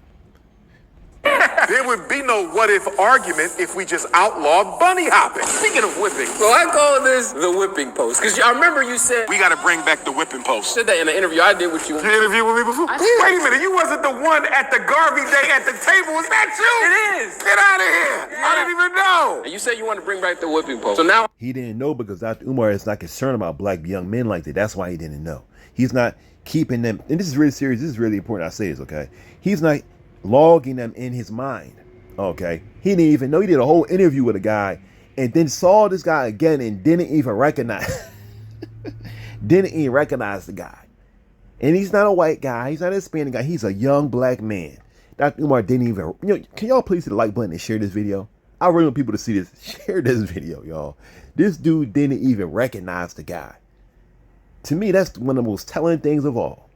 Speaker 3: There would be no what if argument if we just outlawed bunny hopping.
Speaker 2: Speaking of whipping, so I call this the whipping post. Because I remember you said,
Speaker 3: We got to bring back the whipping post.
Speaker 2: said that in an interview I did with you.
Speaker 3: You interviewed with me before? Wait a minute, you wasn't the one at the Garvey Day at the table. Was that you?
Speaker 2: It is.
Speaker 3: Get out of here. I didn't even know.
Speaker 2: And you said you want to bring back the whipping post. So now
Speaker 1: He didn't know because Dr. Umar is not concerned about black young men like that. That's why he didn't know. He's not keeping them, and this is really serious. This is really important. I say this, okay? He's not logging them in his mind, okay? He didn't even know. He did a whole interview with a guy and then saw this guy again and didn't even recognize, the guy. And he's not a white guy. He's not a Hispanic guy. He's a young black man. Dr. Umar didn't even, can y'all please hit the like button and share this video? I really want people to see this. Share this video, y'all. This dude didn't even recognize the guy. To me, that's one of the most telling things of all.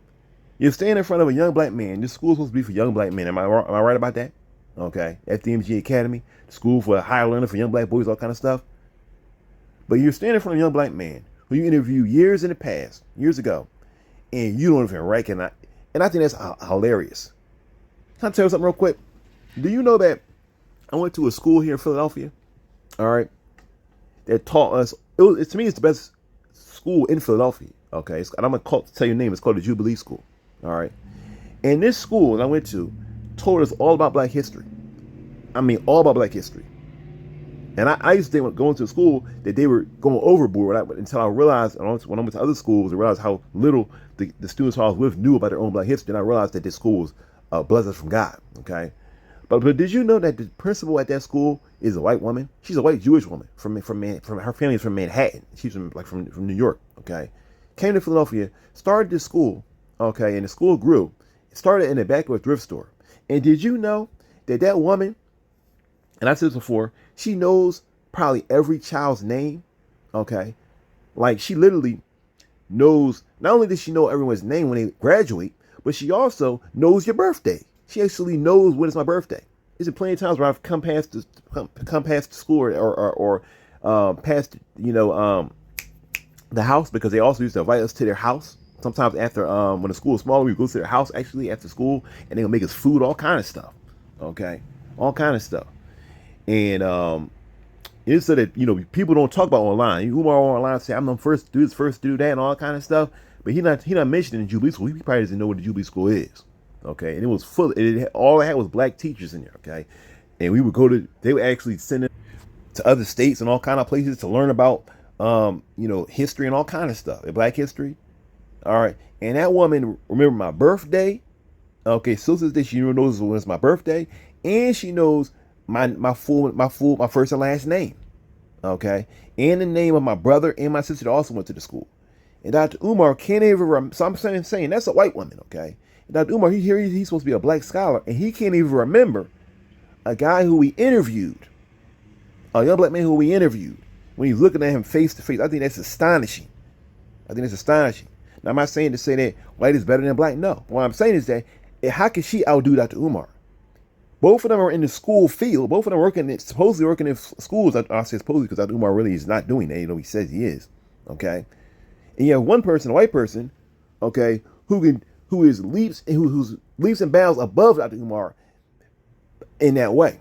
Speaker 1: You're standing in front of a young black man. This school's supposed to be for young black men. Am I right about that? Okay. FDMG Academy, school for higher learning for young black boys, all kind of stuff. But you're standing in front of a young black man who you interviewed years in the past, years ago, and you don't even recognize. And I think that's hilarious. Can I tell you something real quick? Do you know that I went to a school here in Philadelphia, all right, that taught us, to me, it's the best school in Philadelphia, okay? And I'm going to tell you the name. It's called the Jubilee School, all right? And this school that I went to taught us all about black history. I mean, all about black history. And I used to think going to school that they were going overboard until I realized, when I went to other schools, I realized how little the students I was with knew about their own black history. And I realized that this school was a blessing from God, okay? But did you know that the principal at that school is a white woman? She's a white Jewish woman from her family is from Manhattan. She's from New York. Okay, came to Philadelphia, started this school. Okay, and the school grew. It started in the back of a thrift store. And did you know that woman? And I said this before. She knows probably every child's name. Okay, like she literally knows. Not only does she know everyone's name when they graduate, but she also knows your birthday. She actually knows when it's my birthday. There's been plenty of times where I've come past the school or past the house, because they also used to invite us to their house. Sometimes after when the school was smaller, we go to their house actually after school, and they'll make us food, all kind of stuff. Okay, all kind of stuff. And it's so that people don't talk about online. Umar online say I'm the first to do this, first to do that, and all kind of stuff. But he not mentioning the Jubilee School. He probably doesn't know what the Jubilee School is. Okay, and it was full. All it had was black teachers in there. Okay, and we would they would actually send it to other states and all kind of places to learn about, history and all kind of stuff, black history. All right, and that woman remembered my birthday. Okay, so since day she knows when it's my birthday, and she knows my first and last name. Okay, and the name of my brother and my sister that also went to the school. And Dr. Umar can't even. So I'm saying that's a white woman. Okay. Dr. Umar, he's supposed to be a black scholar, and he can't even remember a guy who we interviewed, a young black man who we interviewed, when he's looking at him face to face. I think that's astonishing. Now, I'm not saying to say that white is better than black. No. What I'm saying is that how can she outdo Dr. Umar? Both of them are in the school field. Both of them supposedly working in schools. I say supposedly because Dr. Umar really is not doing that. He says he is. Okay. And you have one person, a white person, okay, who's leaps and bounds above Dr. Umar in that way.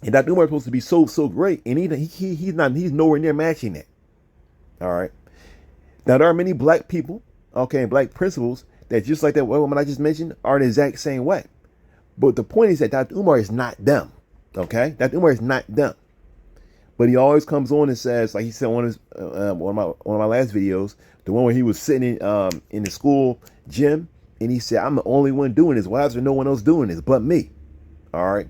Speaker 1: And Dr. Umar is supposed to be so great, and he's nowhere near matching that. All right. Now there are many black people, okay, and black principals that just like that woman I just mentioned are the exact same way. But the point is that Dr. Umar is not them. Okay, Dr. Umar is not them. But he always comes on and says, like he said on his one of my last videos, the one where he was sitting in the school gym, and he said, "I'm the only one doing this. Why is there no one else doing this but me?" All right,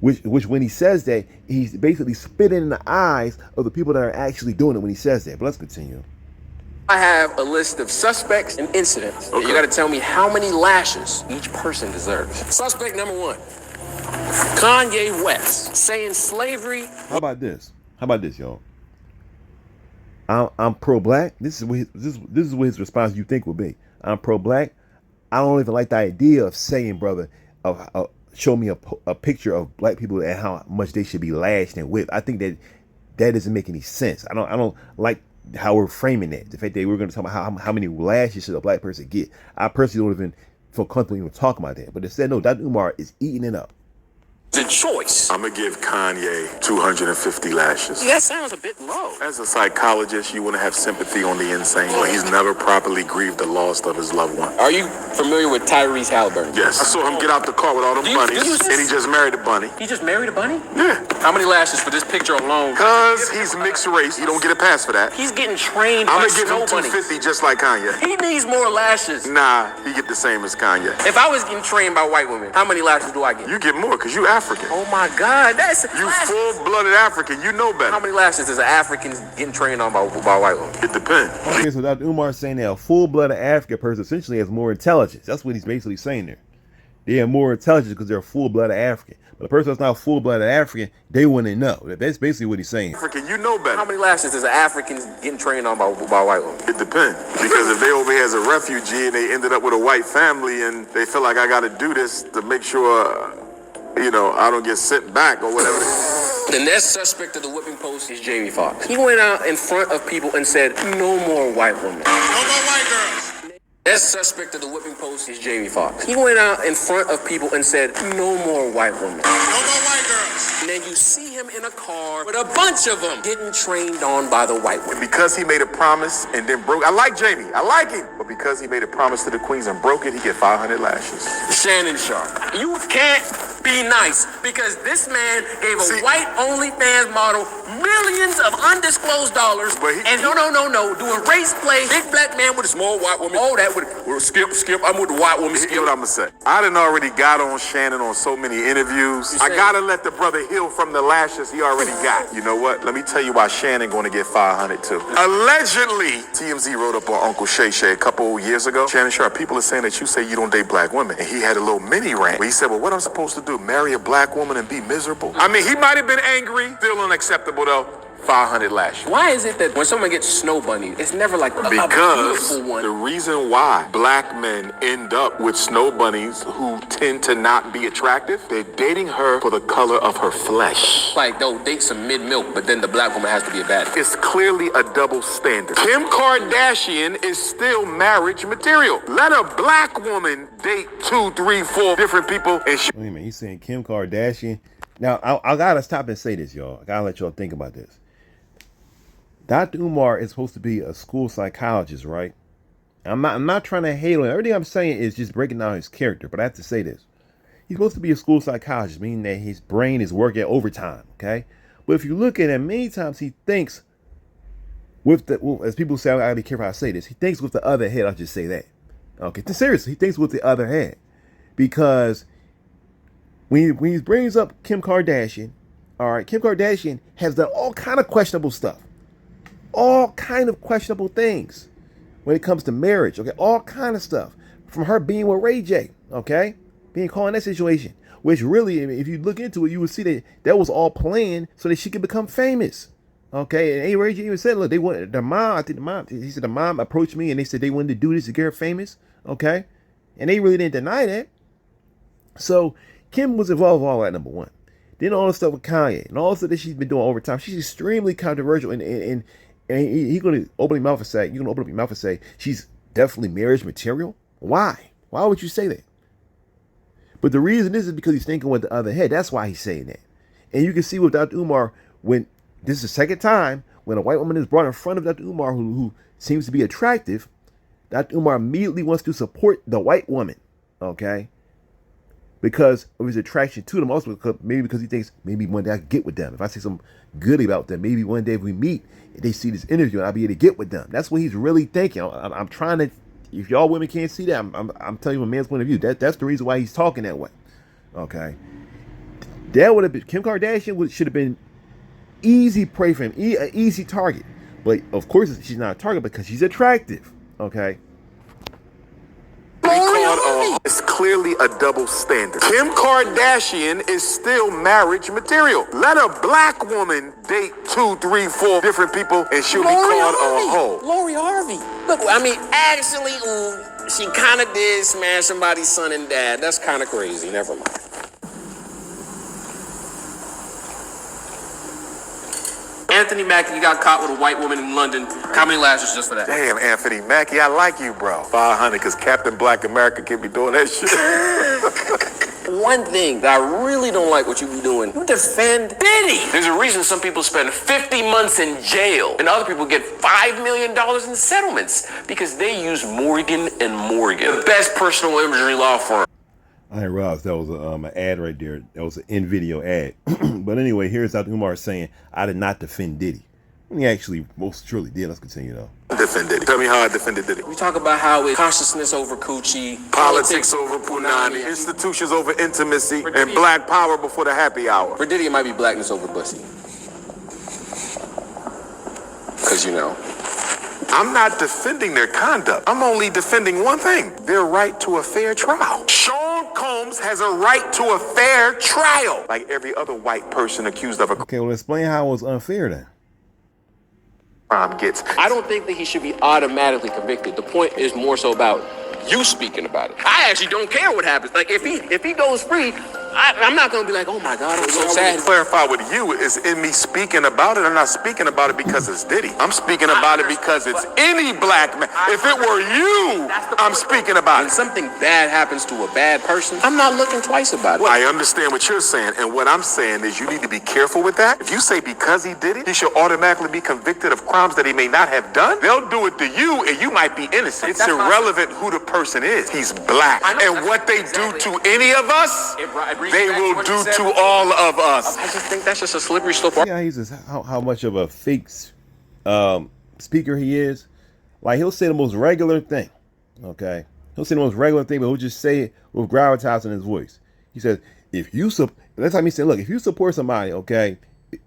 Speaker 1: which when he says that, he's basically spitting in the eyes of the people that are actually doing it when he says that. But let's continue.
Speaker 2: I have a list of suspects and incidents. Okay. You got to tell me how many lashes each person deserves. Suspect number 1, Kanye West, saying slavery.
Speaker 1: How about this, y'all? I'm pro-black. This is what his response you think would be. I'm pro-black. I don't even like the idea of saying, brother, show me a picture of black people and how much they should be lashed and whipped. I think that doesn't make any sense. I don't like how we're framing that. The fact that we're going to talk about how many lashes should a black person get. I personally don't even feel comfortable even talking about that. But instead, no, Dr. Umar is eating it up.
Speaker 2: The choice.
Speaker 3: I'm gonna give Kanye 250 lashes.
Speaker 2: That sounds a bit low.
Speaker 3: As a psychologist, you want to have sympathy on the insane, but he's never properly grieved the loss of his loved one.
Speaker 2: Are you familiar with Tyrese Halliburton?
Speaker 3: Yes. I saw him get out the car with all them bunnies, and he just married a bunny.
Speaker 2: He just married a bunny?
Speaker 3: Yeah.
Speaker 2: How many lashes for this picture alone?
Speaker 3: Cause he's mixed race, he don't get a pass for that.
Speaker 2: He's getting trained
Speaker 3: I'm
Speaker 2: by
Speaker 3: gonna give him
Speaker 2: snow bunnies.
Speaker 3: 250 just like Kanye.
Speaker 2: He needs more lashes.
Speaker 3: Nah, he get the same as Kanye.
Speaker 2: If I was getting trained by white women, how many lashes do I get?
Speaker 3: You get more, cause you African.
Speaker 2: Oh my God, that's
Speaker 3: You
Speaker 2: lashes.
Speaker 3: full-blooded African, you know better.
Speaker 2: How many lashes is an African getting trained on by white women?
Speaker 3: It depends.
Speaker 1: Okay, so Dr. Umar is saying that a full-blooded African person essentially has more intelligence. That's what he's basically saying there. They have more intelligence because they're a full-blooded African. But a person that's not a full-blooded African, they wouldn't know. That's basically what he's saying.
Speaker 3: African, you know better.
Speaker 2: How many lashes is an African getting trained on by white women?
Speaker 3: It depends. Because if they over here as a refugee and they ended up with a white family and they feel like I gotta do this to make sure, I don't get sent back or whatever.
Speaker 2: The next suspect of the whipping post is Jamie Foxx. He went out in front of people and said, "No more white women.
Speaker 3: No more white girls.
Speaker 2: Next suspect of the whipping post is Jamie Foxx. He went out in front of people and said, "No more white women.
Speaker 3: No more white girls.
Speaker 2: And then you see him in a car with a bunch of them getting trained on by the white women.
Speaker 3: Because he made a promise and then broke. I like Jamie. I like him. But because he made a promise to the queens and broke it, he get 500 lashes.
Speaker 2: Shannon Sharp. You can't be nice because this man gave a white OnlyFans model millions of undisclosed dollars.
Speaker 3: But
Speaker 2: and no, doing race play, big black man with a small white woman. Oh, that would skip. I'm with the white woman.
Speaker 3: Here's what I'm gonna say. I done already got on Shannon on so many interviews. I gotta let the brother heal from the lashes he already got. You know what? Let me tell you why Shannon gonna get 500 too. Allegedly, TMZ wrote up on Uncle Shay Shay a couple years ago. Shannon Sharp, people are saying that you say you don't date black women. And he had a little mini rant where he said, well, what I'm supposed to do, marry a black woman and be miserable? I mean, he might have been angry, still unacceptable though. 500 lashes.
Speaker 2: Why is it that when someone gets snow bunny, it's never like a beautiful one?
Speaker 3: The reason why black men end up with snow bunnies who tend to not be attractive, they're dating her for the color of her flesh.
Speaker 2: Like they'll date some mid-milk, but then the black woman has to be a baddie.
Speaker 3: It's clearly a double standard. Kim Kardashian is still marriage material. Let a black woman date 2, 3, 4 different people and she...
Speaker 1: Wait a minute, he's saying Kim Kardashian. Now, I gotta stop and say this, y'all. I gotta let y'all think about this. Dr. Umar is supposed to be a school psychologist, right? I'm not trying to hate on him. Everything I'm saying is just breaking down his character, but I have to say this. He's supposed to be a school psychologist, meaning that his brain is working overtime, okay? But if you look at him, many times he thinks as people say, I gotta be careful how I say this, he thinks with the other head, I'll just say that. Okay, seriously, he thinks with the other head. Because when he brings up Kim Kardashian, all right, Kim Kardashian has done all kind of questionable stuff. All kind of questionable things when it comes to marriage, okay? All kind of stuff. From her being with Ray J, okay? Being caught in that situation. Which really, if you look into it, you would see that was all planned so that she could become famous. Okay? And Ray J even said, look, they wanted, he said the mom approached me and they said they wanted to do this to get her famous. Okay? And they really didn't deny that. So, Kim was involved with all that, number one. Then all the stuff with Kanye and all the stuff that she's been doing over time. She's extremely controversial and he's going to open his mouth and say, you're going to open up your mouth and say, she's definitely marriage material? Why? Why would you say that? But the reason is because he's thinking with the other head. That's why he's saying that. And you can see with Dr. Umar, when this is the second time, when a white woman is brought in front of Dr. Umar, who seems to be attractive, Dr. Umar immediately wants to support the white woman, okay? Because of his attraction to them, also because he thinks maybe one day I can get with them. If I say something good about them, maybe one day if we meet, they see this interview and I'll be able to get with them. That's what he's really thinking. I'm trying to, if y'all women can't see that, I'm telling you from a man's point of view. That's the reason why he's talking that way. Okay. That would have been, Kim Kardashian should have been easy prey for him, an easy target. But of course she's not a target because she's attractive. Okay.
Speaker 3: It's clearly a double standard. Kim Kardashian is still marriage material. Let a black woman date 2, 3, 4 different people and she'll be called a hoe.
Speaker 2: Lori Harvey. Look, I mean, actually, she kind of did smash somebody's son and dad. That's kind of crazy. Never mind. Anthony Mackie got caught with a white woman in London. How many lashes just for that?
Speaker 3: Damn, Anthony Mackie, I like you, bro. 500, because Captain Black America can be doing that shit.
Speaker 2: one thing that I really don't like what you be doing. You defend Diddy. There's a reason some people spend 50 months in jail and other people get $5 million in settlements because they use Morgan & Morgan, the best personal injury law firm.
Speaker 1: I didn't realize that was an ad right there. That was an in-video ad. But anyway, here's Dr. Umar saying, I did not defend Diddy. He actually most surely did. Let's continue, though.
Speaker 3: Defend Diddy. Tell me how I defended Diddy.
Speaker 2: We talk about how it's consciousness over coochie,
Speaker 3: Politics over punani, institutions over intimacy, and black power before the happy hour.
Speaker 2: For Diddy, it might be blackness over pussy. Because, you know.
Speaker 3: I'm not defending their conduct. I'm only defending one thing, their right to a fair trial. Sean Combs has a right to a fair trial, like every other white person accused of a
Speaker 1: Okay, well, explain how it was unfair then.
Speaker 3: crime gets.
Speaker 2: I don't think that he should be automatically convicted. The point is more so about you speaking about it. I actually don't care what happens. Like, if he goes free, I'm not going to be like, oh my God, I'm so sad.
Speaker 3: To clarify with you is in me speaking about it. I'm not speaking about it because it's Diddy. I'm speaking about it because it's any black man. If it were you, I'm speaking about
Speaker 2: When
Speaker 3: it.
Speaker 2: something bad happens to a bad person, I'm not looking twice about it.
Speaker 3: I understand what you're saying, and what I'm saying is you need to be careful with that. If you say because he did it, he should automatically be convicted of crimes that he may not have done, they'll do it to you, and you might be innocent. It's irrelevant who the person is. He's black. And what they do to any of us, they will do to all of us.
Speaker 2: I just think that's just a slippery slope.
Speaker 1: Yeah, he's just how much of a fake speaker he is. Like, he'll say the most regular thing, okay? He'll say the most regular thing, but he'll just say it with gravitas in his voice. He says, that's how he said, look, if you support somebody, okay,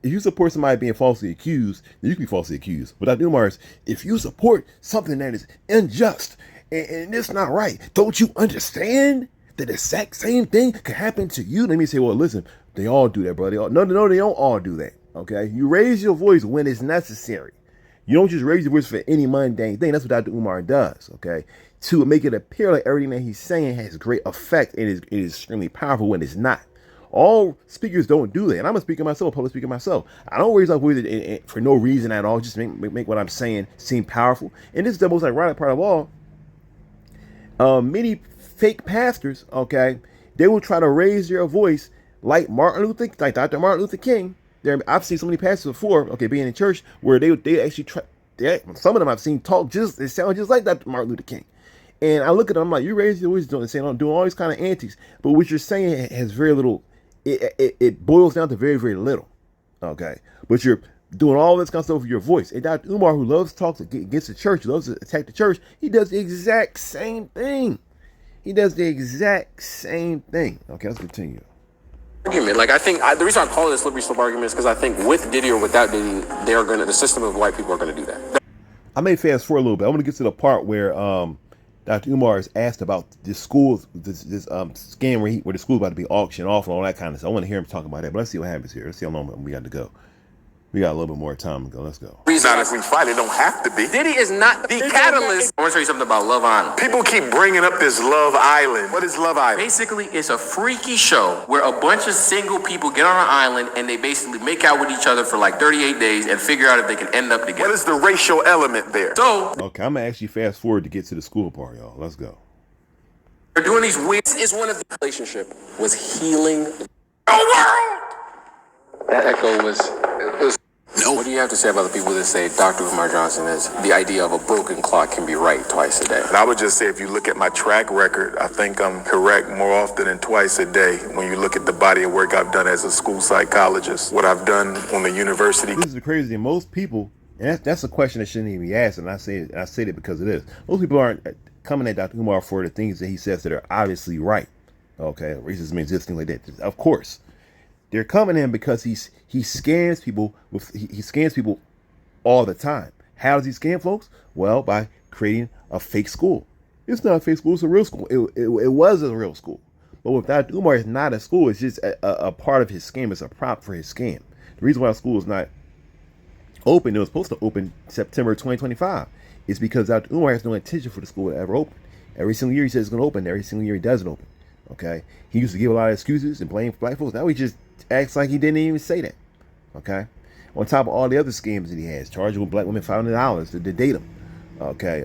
Speaker 1: if you support somebody being falsely accused, then you can be falsely accused. But Dr. Umar is, if you support something that is unjust and it's not right, don't you understand that the exact same thing could happen to you? Let me say, well, listen, they all do that, bro. No, they don't all do that. Okay, you raise your voice when it's necessary. You don't just raise your voice for any mundane thing. That's what Dr. Umar does. Okay, to make it appear like everything that he's saying has great effect and it is extremely powerful when it's not. All speakers don't do that, and I'm a speaker myself, a public speaker myself. I don't raise my voice for no reason at all, just make what I'm saying seem powerful. And this is the most ironic part of all. Many fake pastors, okay, they will try to raise their voice like Dr. Martin Luther King. I've seen so many pastors before, okay, being in church, where they actually try. Some of them I've seen talk they sound just like Dr. Martin Luther King. And I look at them, I'm like, you raise your voice doing all these kind of antics, but what you're saying has very little. It boils down to very, very little, okay. But you're doing all this kind of stuff with your voice. And Dr. Umar, who loves to talk against the church, loves to attack the church, he does the exact same thing. He does the exact same thing. Okay, let's continue.
Speaker 2: Argument. Like, I think the reason I call it a slippery slope argument is because I think with Diddy or without Diddy, the system of white people are going to do that.
Speaker 1: I may fast forward a little bit. I want to get to the part where Dr. Umar is asked about this scam where the school's about to be auctioned off and all that kind of stuff. I want to hear him talk about that, but let's see what happens here. Let's see how long we got to go. We got a little bit more time to go. Let's go.
Speaker 3: Not if we fight, it don't have to be.
Speaker 2: Diddy is not the catalyst. I want to tell you something about Love Island.
Speaker 3: People keep bringing up this Love Island. What is Love Island?
Speaker 2: Basically, it's a freaky show where a bunch of single people get on an island and they basically make out with each other for like 38 days and figure out if they can end up together.
Speaker 3: What is the racial element there?
Speaker 2: So,
Speaker 1: okay, I'm going to actually fast forward to get to the school part, y'all. Let's go.
Speaker 2: they're doing these weird. This is one of the relationship was healing the world. That echo was. No. What do you have to say about the people that say Dr. Umar Johnson is the idea of a broken clock can be right twice a day?
Speaker 3: And I would just say, if you look at my track record, I think I'm correct more often than twice a day. When you look at the body of work I've done as a school psychologist, what I've done on the university.
Speaker 1: This is the crazy thing. Most people, and that's a question that shouldn't even be asked, and I say it because it is. Most people aren't coming at Dr. Umar for the things that he says that are obviously right. Okay, racism exists, things like that. Of course. They're coming in because he scams people he scams people all the time. How does he scam folks? Well, by creating a fake school. It's not a fake school, it's a real school. It was a real school. But with Dr. Umar, it's not a school, it's just a part of his scam. It's a prop for his scam. The reason why the school is not open, it was supposed to open September 2025, is because Dr. Umar has no intention for the school to ever open. Every single year he says it's going to open, every single year he doesn't open. Okay? He used to give a lot of excuses and blame black folks. Now he just acts like he didn't even say that. Okay, on top of all the other scams that he has, charging with black women $500 to date him. Okay,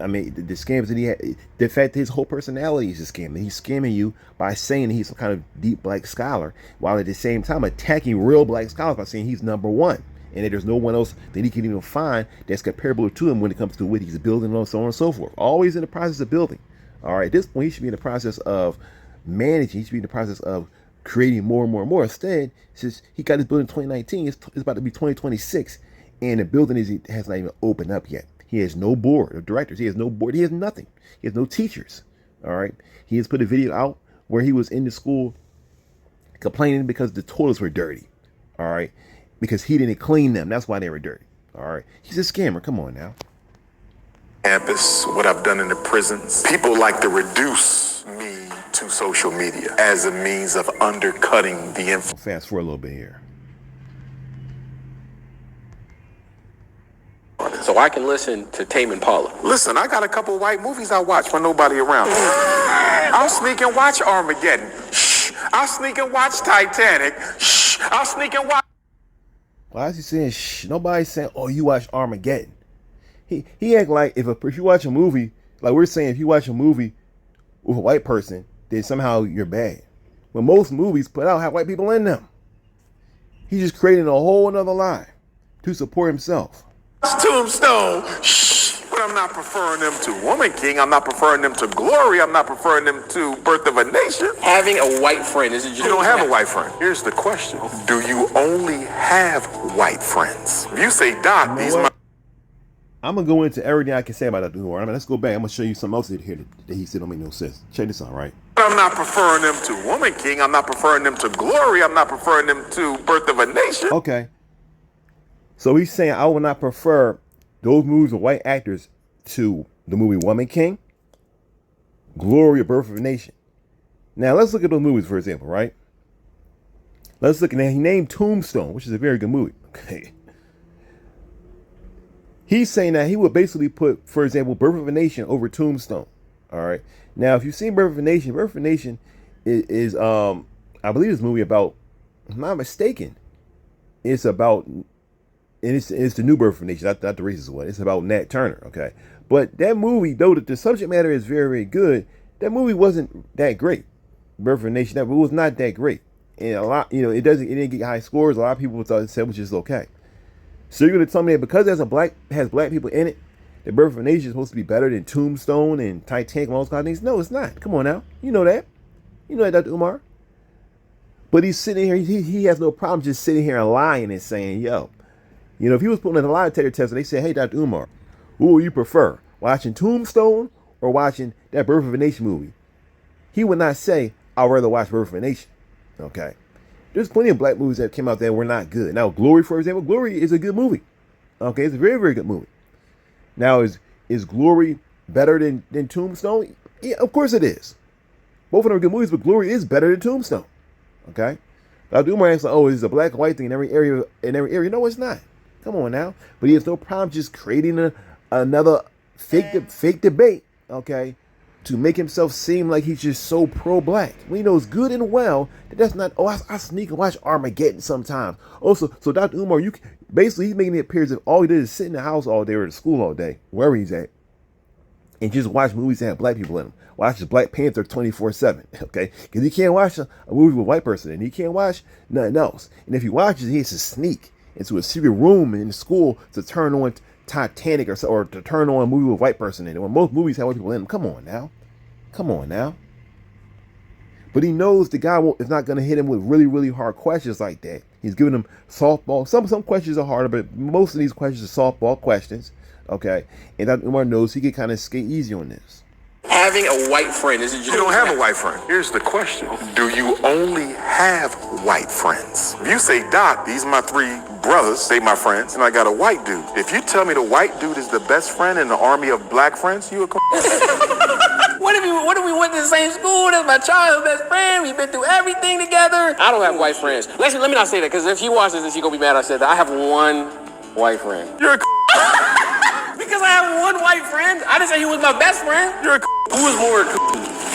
Speaker 1: I mean, the scams that he had, the fact that his whole personality is a scam. And he's scamming you by saying he's some kind of deep black scholar, while at the same time attacking real black scholars by saying he's number one. And that there's no one else that he can even find that's comparable to him when it comes to what he's building and so on and so forth. Always in the process of building. All right, at this point, he should be in the process of managing. He should be in the process of creating more and more and more. Instead, since he got his building in 2019, it's about to be 2026, and the building has not even opened up yet. He has no board of directors. He has no board. He has nothing. He has no teachers. All right. He has put a video out where he was in the school complaining because the toilets were dirty. All right. Because he didn't clean them. That's why they were dirty. All right. He's a scammer. Come on now.
Speaker 3: Campus, what I've done in the prisons. People like to reduce me to social media as a means of undercutting the influence.
Speaker 1: Fast forward a little bit here.
Speaker 2: So I can listen to Tame Impala.
Speaker 3: Listen, I got a couple white movies I watch when nobody around. I'll sneak and watch Armageddon. Shh. I'll sneak and watch Titanic. Shh. I'll sneak and watch.
Speaker 1: Why is he saying shh? Nobody's saying, oh, you watch Armageddon. He act like if you watch a movie, like we're saying, if you watch a movie with a white person, then somehow you're bad. When most movies put out have white people in them. He's just creating a whole another lie to support himself.
Speaker 3: Tombstone. Shh. But I'm not preferring them to Woman King. I'm not preferring them to Glory. I'm not preferring them to Birth of a Nation.
Speaker 2: Having a white friend is a
Speaker 3: You don't have a white friend. Here's the question. Do you only have white friends? If you say, Doc,
Speaker 1: You know
Speaker 3: these
Speaker 1: what?
Speaker 3: my...
Speaker 1: I'm going to go into everything I can say about Dr. Umar. I mean, let's go back. I'm going to show you something else here that he said don't make no sense. Check this out, right?
Speaker 3: I'm not preferring them to Woman King. I'm not preferring them to Glory. I'm not preferring them to Birth of a Nation.
Speaker 1: Okay. So he's saying I would not prefer those movies with white actors to the movie Woman King, Glory, or Birth of a Nation. Now, let's look at those movies, for example, right? Let's look at that. He named Tombstone, which is a very good movie. Okay. He's saying that he would basically put, for example, Birth of a Nation over Tombstone. All right. Now, if you've seen Birth of a Nation is I believe this movie about, if I'm not mistaken, it's about, and it's the new Birth of a Nation, not the racist one. It's about Nat Turner. Okay. But that movie, though the subject matter is very, very good, that movie wasn't that great. Birth of a Nation, that movie was not that great. And a lot, it didn't get high scores. A lot of people thought it said which is okay. So you're gonna tell me that because has black people in it, that Birth of a Nation is supposed to be better than Tombstone and Titanic and all those kind of things? No, it's not. Come on now. You know that. You know that, Dr. Umar. But he's sitting here, he has no problem just sitting here and lying and saying, yo, if he was putting in a lie detector test and they said, hey, Dr. Umar, who will you prefer? Watching Tombstone or watching that Birth of a Nation movie? He would not say, I'd rather watch Birth of a Nation. Okay. There's plenty of black movies that came out that were not good. Now, Glory, for example, Glory is a good movie. Okay, it's a very, very good movie. Now, is Glory better than Tombstone? Yeah, of course it is. Both of them are good movies, but Glory is better than Tombstone. Okay? Dr. Umar asks, oh, it's a black and white thing in every area. No, it's not. Come on now. But he has no problem just creating another fake debate, okay, to make himself seem like he's just so pro-black. When he knows good and well that that's not, I sneak and watch Armageddon sometimes. Also, so Dr. Umar, basically he's making it appear as if all he did is sit in the house all day or at school all day, wherever he's at, and just watch movies that have black people in them. Watch Black Panther 24/7, okay? Because he can't watch a movie with a white person and he can't watch nothing else. And if he watches, he has to sneak into a secret room in the school to turn on Titanic or to turn on a movie with a white person in it. When most movies have white people in them, come on now. But he knows the guy is not going to hit him with really, really hard questions like that. He's giving him softball. Some questions are harder, but most of these questions are softball questions. Okay, and Dr. Umar knows he can kind of skate easy on this.
Speaker 2: Having a white friend is a
Speaker 3: You don't have a white friend. Here's the question. Do you only have white friends? If you say, Doc, these are my three brothers, they my friends, and I got a white dude. If you tell me the white dude is the best friend in the army of black friends, you a
Speaker 2: What if we went to the same school? That's my childhood best friend. We've been through everything together. I don't have white friends. Let me not say that, because if he watches this, he's gonna be mad I said that. I have one white friend.
Speaker 3: You're a
Speaker 2: Because I have one white friend. I didn't say he was my best friend.
Speaker 3: You're a
Speaker 2: Who is more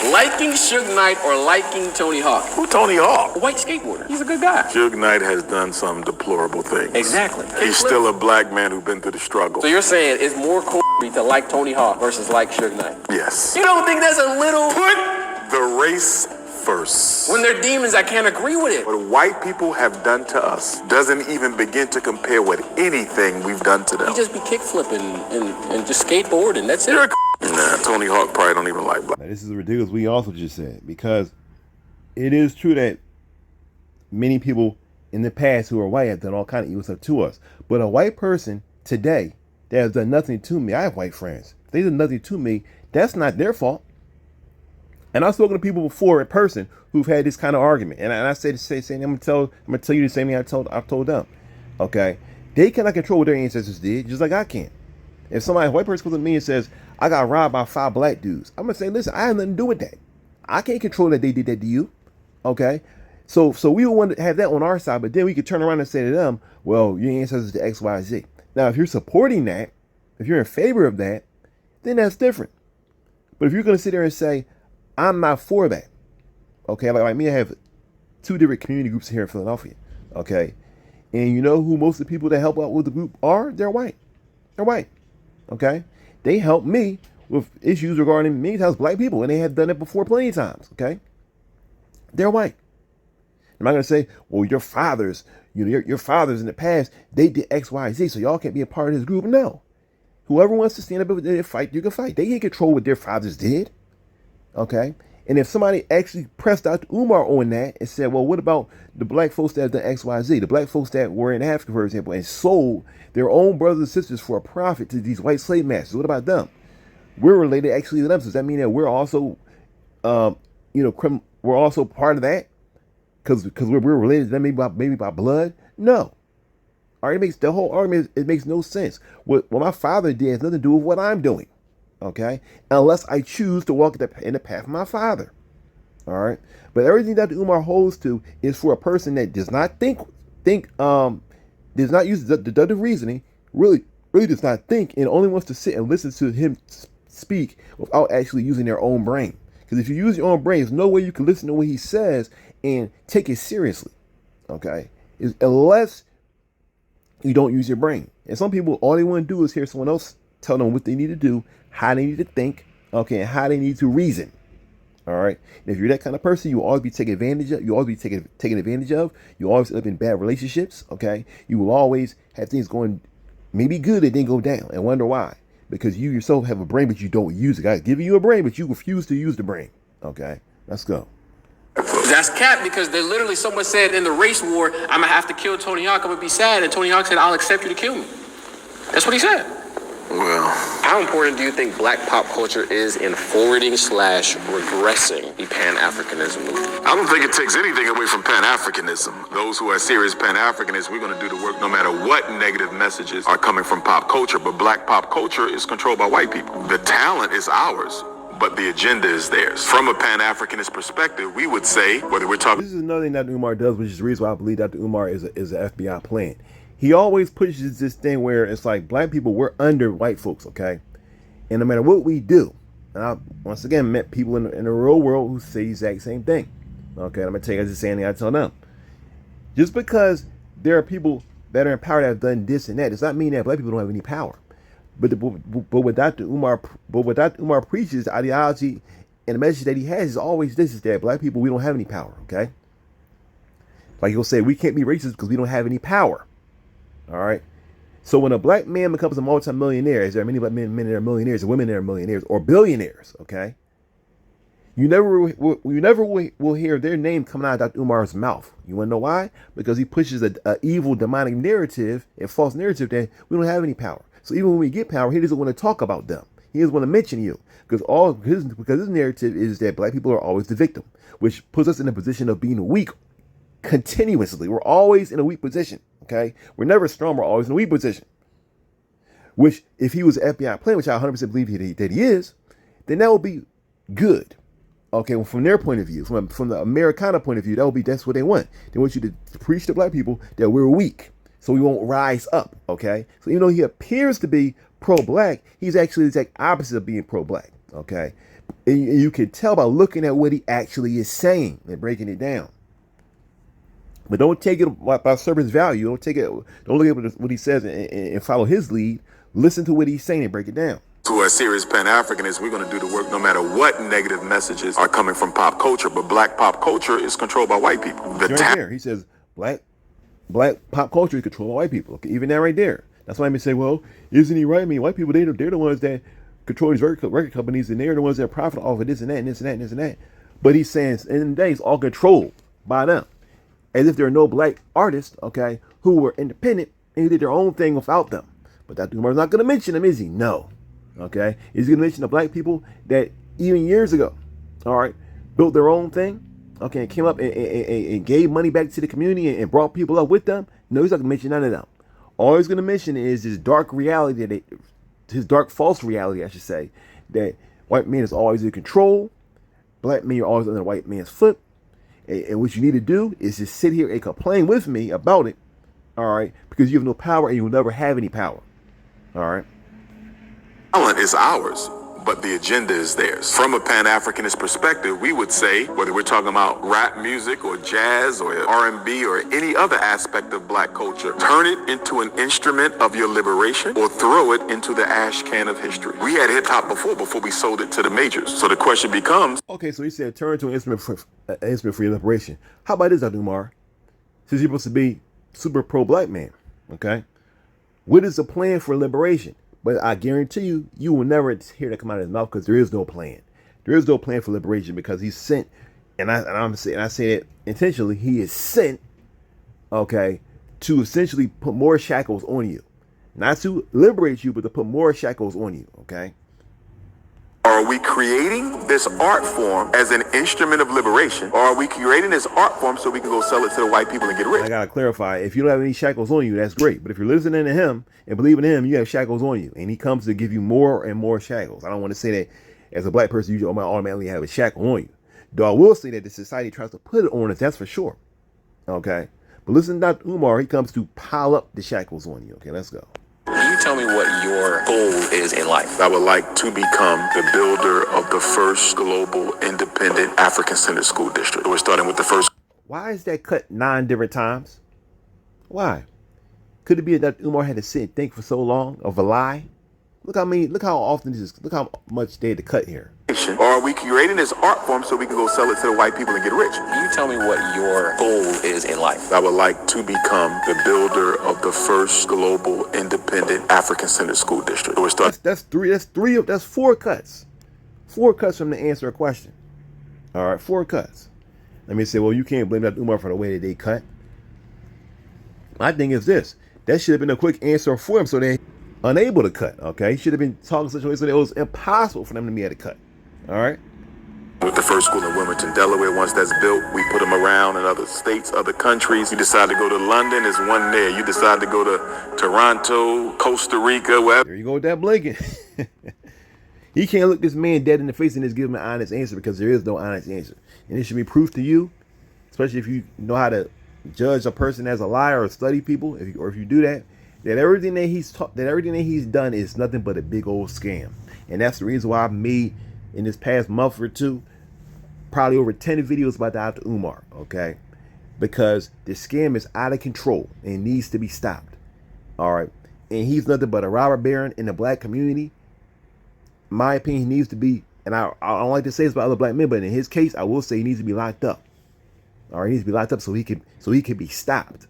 Speaker 2: Liking Suge Knight or liking Tony Hawk?
Speaker 3: Who Tony Hawk?
Speaker 2: A white skateboarder. He's a good guy.
Speaker 3: Suge Knight has done some deplorable things.
Speaker 2: Exactly.
Speaker 3: He's still a black man who's been through the struggle.
Speaker 2: So you're saying it's more cool to like Tony Hawk versus like Suge Knight?
Speaker 3: Yes.
Speaker 2: You don't think that's a little...
Speaker 3: Put the race first.
Speaker 2: When they're demons, I can't agree with it.
Speaker 3: What white people have done to us doesn't even begin to compare with anything we've done to them.
Speaker 2: He just be kick flipping and just skateboarding. That's it.
Speaker 3: Nah, Tony Hawk probably don't even like black.
Speaker 1: Now, this is ridiculous. We also just said, because it is true that many people in the past who are white have done all kind of evil stuff to us. But a white person today that has done nothing to me, I have white friends. If they did nothing to me, that's not their fault. And I've spoken to people before in person who've had this kind of argument, and I say the same thing. I'm gonna tell you the same thing I've told them. Okay, they cannot control what their ancestors did, just like I can. If somebody, a white person, comes to me and says, "I got robbed by 5 black dudes," I'm gonna say, "Listen, I have nothing to do with that. I can't control that they did that to you." Okay, so we would want to have that on our side, but then we could turn around and say to them, "Well, your ancestors did X, Y, Z." Now, if you're supporting that, if you're in favor of that, then that's different. But if you're gonna sit there and say, I'm not for that. Okay, like me, I have 2 different community groups here in Philadelphia. Okay, and you know who most of the people that help out with the group are? They're white. They're white. Okay, they help me with issues regarding many times black people, and they have done it before plenty of times. Okay, they're white. I'm not gonna say, well, your fathers, your fathers in the past, they did X, Y, Z, so y'all can't be a part of this group. No, whoever wants to stand up and fight, you can fight. They can't control what their fathers did. Okay, and if somebody actually pressed Dr. Umar on that and said, well, what about the black folks that have done X, Y, Z? The black folks that were in Africa, for example, and sold their own brothers and sisters for a profit to these white slave masters. What about them? We're related actually to them. So does that mean that we're also, we're also part of that? Because we're related to them maybe by blood? No. All right, it makes the whole argument, it makes no sense. What my father did has nothing to do with what I'm doing. Okay, unless I choose to walk in the path of my father. All right, but everything that Umar holds to is for a person that does not does not use deductive reasoning, really does not think, and only wants to sit and listen to him speak without actually using their own brain. Because if you use your own brain, there's no way you can listen to what he says and take it seriously. Okay, unless you don't use your brain. And some people, all they want to do is hear someone else tell them what they need to do, how they need to think, okay, and how they need to reason. All right. And if you're that kind of person, you will always be taken advantage of. You always be taken advantage of. You always end up in bad relationships. Okay. You will always have things going maybe good and then go down and wonder why. Because you yourself have a brain, but you don't use it. Guys giving you a brain, but you refuse to use the brain. Okay. Let's go.
Speaker 2: That's cap, because they literally, someone said in the race war, I'm gonna have to kill Tony Hawk. I'm gonna be sad, and Tony Hawk said, I'll accept you to kill me. That's what he said.
Speaker 3: Well,
Speaker 2: how important do you think black pop culture is in forwarding / regressing the Pan-Africanism movement?
Speaker 3: I don't think it takes anything away from Pan-Africanism. Those who are serious Pan-Africanists, we're going to do the work no matter what negative messages are coming from pop culture. But black pop culture is controlled by white people. The talent is ours, but the agenda is theirs. From a Pan-Africanist perspective, we would say, whether we're talking...
Speaker 1: This is another thing that Umar does, which is the reason why I believe Dr. Umar is an FBI plan. He always pushes this thing where it's like black people, we're under white folks, okay? And no matter what we do, and I once again met people in the real world who say the exact same thing. Okay, I'm gonna tell you guys the same thing I tell them. Just because there are people that are in power that have done this and that does not mean that black people don't have any power. But what Dr. Umar preaches, the ideology and the message that he has is always this: is that black people, we don't have any power. Okay, like he'll say, we can't be racist because we don't have any power. All right. So when a black man becomes a multimillionaire, as there are many black men that are millionaires, and women that are millionaires or billionaires, okay, you never will hear their name coming out of Dr. Umar's mouth. You want to know why? Because he pushes a evil, demonic narrative, a false narrative that we don't have any power. So even when we get power, he doesn't want to talk about them. He doesn't want to mention you because his narrative is that black people are always the victim, which puts us in a position of being weak continuously. We're always in a weak position. Okay, we're never strong. We're always in a weak position. Which, if he was an FBI plan, which I 100% believe that he is, then that would be good. Okay, well, from their point of view, from the Americana point of view, that's what they want. They want you to preach to black people that we're weak, so we won't rise up. Okay, so even though he appears to be pro-black, he's actually the exact opposite of being pro-black. Okay, And you can tell by looking at what he actually is saying and breaking it down. But don't take it by surface value. Don't take it. Don't look at what he says and follow his lead. Listen to what he's saying and break it down.
Speaker 3: To a serious Pan-Africanist, we're going to do the work no matter what negative messages are coming from pop culture. But black pop culture is controlled by white people.
Speaker 1: Right there, he says black pop culture is controlled by white people. Okay, even that right there. That's why I say, well, isn't he right? I mean, white people, they're the ones that control these record companies, and they're the ones that profit off of this and that and this and that and this and that. But he's saying, in the day, it's all controlled by them. As if there are no black artists, okay, who were independent and who did their own thing without them. But Dr. Umar's not going to mention them, is he? No. Okay? He's going to mention the black people that even years ago, all right, built their own thing, okay, and came up and gave money back to the community and brought people up with them. No, he's not going to mention none of them. All he's going to mention is this dark reality, his dark false reality, I should say, that white man is always in control, black men are always under the white man's foot, and what you need to do is just sit here and complain with me about it, all right, because you have no power and you will never have any power, all right?
Speaker 3: Talent is ours, but the agenda is theirs. From a Pan-Africanist perspective, we would say, whether we're talking about rap music or jazz or R&B or any other aspect of black culture, turn it into an instrument of your liberation or throw it into the ash can of history. We had hip-hop before we sold it to the majors. So the question becomes...
Speaker 1: Okay, so he said turn it to an instrument for your liberation. How about this, Dr. Umar? Since you're supposed to be super pro-black man, okay? What is the plan for liberation? But I guarantee you, you will never hear that come out of his mouth because there is no plan. There is no plan for liberation because he's sent, and I say it intentionally, he is sent, okay, to essentially put more shackles on you. Not to liberate you, but to put more shackles on you, okay?
Speaker 3: Are we creating this art form as an instrument of liberation? Or are we creating this art form so we can go sell it to the white people and get rich?
Speaker 1: I gotta clarify, if you don't have any shackles on you, that's great. But if you're listening to him and believing in him, you have shackles on you. And he comes to give you more and more shackles. I don't want to say that as a black person, you automatically have a shackle on you. Though I will say that the society tries to put it on us, that's for sure. Okay? But listen to Dr. Umar, he comes to pile up the shackles on you. Okay, let's go.
Speaker 2: Can you tell me what your goal is in life?
Speaker 3: I would like to become the builder of the first global independent African-centered school district. We're starting with the first.
Speaker 1: Why is that cut 9 different times? Why? Could it be that Umar had to sit and think for so long of a lie? Look how often look how much they had to cut here.
Speaker 3: Or are we creating this art form so we can go sell it to the white people and get rich?
Speaker 2: Can you tell me what your goal is in life?
Speaker 3: I would like to become the builder of the first global independent African-centered school district. We're starting.
Speaker 1: That's 4 cuts. 4 cuts from the answer a question. All right, 4 cuts. Let me say, well, you can't blame Dr. Umar for the way that they cut. My thing is this. That should have been a quick answer for him so they unable to cut, okay? He should have been talking such a way so that it was impossible for them to be able to cut, all right?
Speaker 3: With the first school in Wilmington, Delaware, once that's built, we put them around in other states, other countries. You decide to go to London, there's one there. You decide to go to Toronto, Costa Rica, wherever.
Speaker 1: There you go with that blinking. He can't look this man dead in the face and just give him an honest answer because there is no honest answer. And it should be proof to you, especially if you know how to judge a person as a liar or study people, if you do that, that everything that he's done is nothing but a big old scam. And that's the reason why I've made in this past month or two probably over 10 videos about Dr. Umar, okay? Because the scam is out of control and needs to be stopped. All right. And he's nothing but a robber baron in the black community. In my opinion, he needs to be, and I don't like to say this about other black men, but in his case, I will say he needs to be locked up. All right, he needs to be locked up so he can be stopped.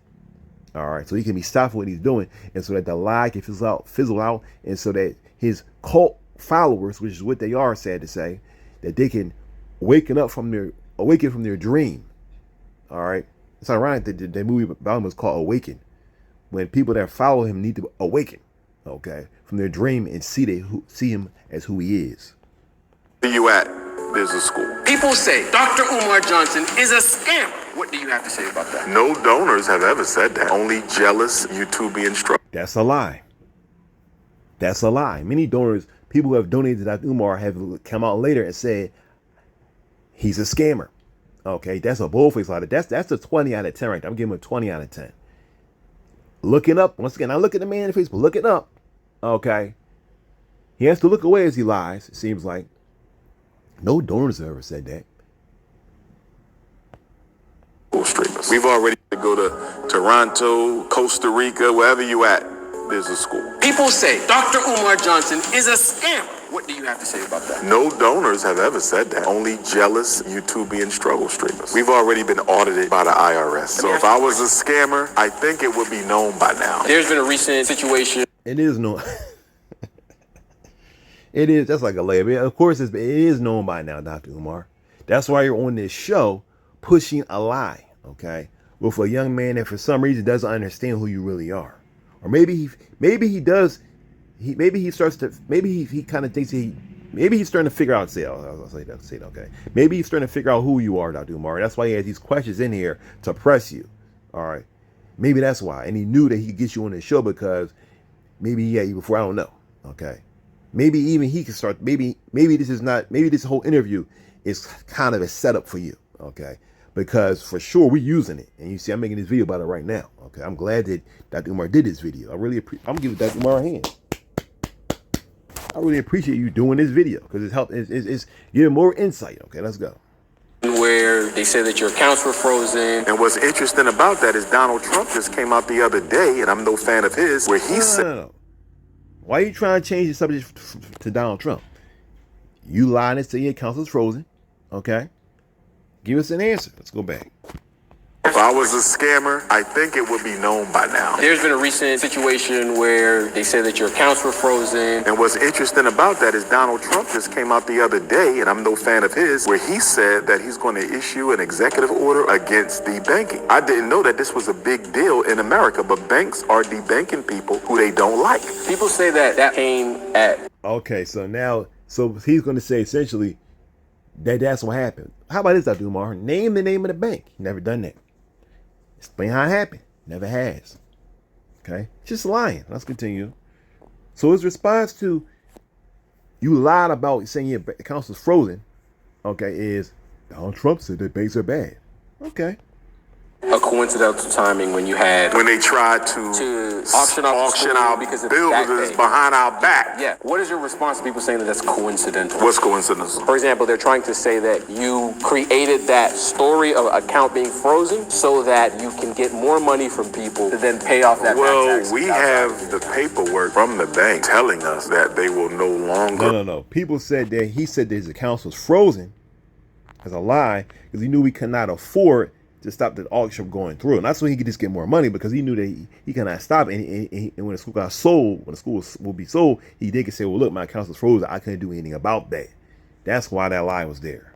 Speaker 1: All right, so he can be stopped for what he's doing, and so that the lie can fizzle out, and so that his cult followers, which is what they are, sad to say, that they can awaken from their dream. All right, it's ironic that the movie about him was called Awaken, when people that follow him need to awaken, okay, from their dream and see him as who he is.
Speaker 3: Where you at? There's a school.
Speaker 2: People say Dr. Umar Johnson is a scammer. What do you have to say about that?
Speaker 3: No donors have ever said that. Only jealous YouTubian struck.
Speaker 1: That's a lie. That's a lie. Many donors, people who have donated to Dr. Umar, have come out later and said he's a scammer. Okay, that's a bullface lie. That's a 20 out of 10 right there. I'm giving him a 20 out of 10. Look it up. Once again, I look at the man in the face, but look it up. Okay. He has to look away as he lies, it seems like. No donors have ever said that.
Speaker 3: Streamers. We've already go to Toronto, Costa Rica, wherever you at, there's a school.
Speaker 2: People say Dr. Umar Johnson is a scammer. What do you have to say about that?
Speaker 3: No donors have ever said that. Only jealous YouTubian struggle streamers. We've already been audited by the IRS. So if I was a scammer, I think it would be known by now.
Speaker 2: There's been a recent situation.
Speaker 1: It is known. It is. That's like a label. Of course, it is known by now, Dr. Umar. That's why you're on this show pushing a lie, okay? With a young man that for some reason doesn't understand who you really are. Or maybe he does. Maybe he starts to. Maybe he kind of thinks maybe he's starting to figure out. I'll say that. Okay. Maybe he's starting to figure out who you are, Dr. Umar. That's why he has these questions in here to press you. All right. Maybe that's why. And he knew that he could get you on the show because maybe he had you before. I don't know. Okay. Maybe even he can start. Maybe this is not. Maybe this whole interview is kind of a setup for you. Okay. Because for sure we're using it, and you see, I'm making this video about it right now. Okay, I'm glad that Dr. Umar did this video. I'm giving Dr. Umar a hand. I really appreciate you doing this video because it's helping. It's giving more insight. Okay, let's go.
Speaker 2: Where they said that your accounts were frozen.
Speaker 3: And what's interesting about that is Donald Trump just came out the other day, and I'm no fan of his, where he said,
Speaker 1: No. Why are you trying to change the subject to Donald Trump? You lied and said your accounts was frozen. Okay. Give us an answer. Let's go back.
Speaker 3: if I was a scammer, I think it would be known by now.
Speaker 2: There's been a recent situation where they said that your accounts were frozen.
Speaker 3: And what's interesting about that is Donald Trump just came out the other day, and I'm no fan of his, where he said that he's going to issue an executive order against debanking. I didn't know that this was a big deal in America, but banks are debanking people who they don't like.
Speaker 2: People say that that came at...
Speaker 1: Okay, so he's going to say essentially that's what happened. How about this, Dr. Umar? Name the name of the bank. Never done that. Explain how it happened. Never has. Okay? Just lying. Let's continue. So his response to you lied about saying your account was frozen, okay, is Donald Trump said that banks are bad. Okay.
Speaker 2: a coincidental timing when you had...
Speaker 3: When they tried to
Speaker 2: auction our
Speaker 3: because buildings behind our back.
Speaker 2: Yeah. What is your response to people saying that that's coincidental?
Speaker 3: What's coincidental?
Speaker 2: For example, they're trying to say that you created that story of account being frozen so that you can get more money from people to then pay off that back tax.
Speaker 3: Well, we have the paperwork from the bank telling us that they will no longer...
Speaker 1: No. People said that he said that his account was frozen as a lie because he knew we could not afford to stop the auction from going through. And that's when he could just get more money because he knew that he cannot stop it. And when the school got sold, when the school will be sold, he did say, well, look, my account was frozen. I couldn't do anything about that. That's why that lie was there.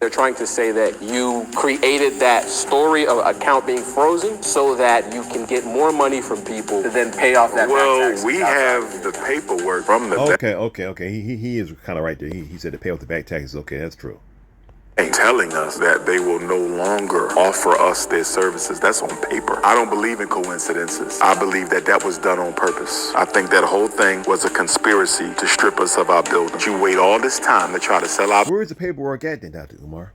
Speaker 2: They're trying to say that you created that story of account being frozen so that you can get more money from people to then pay off that back tax.
Speaker 3: Well, we have the paperwork from the bank.
Speaker 1: Okay. He is kind of right there. He said to pay off the back taxes. Okay, that's true.
Speaker 3: Telling us that they will no longer offer us their services. That's on paper. I don't believe in coincidences. I believe that that was done on purpose. I think that whole thing was a conspiracy to strip us of our buildings. You wait all this time to try to sell out.
Speaker 1: Where's the paperwork at then, Dr. Umar?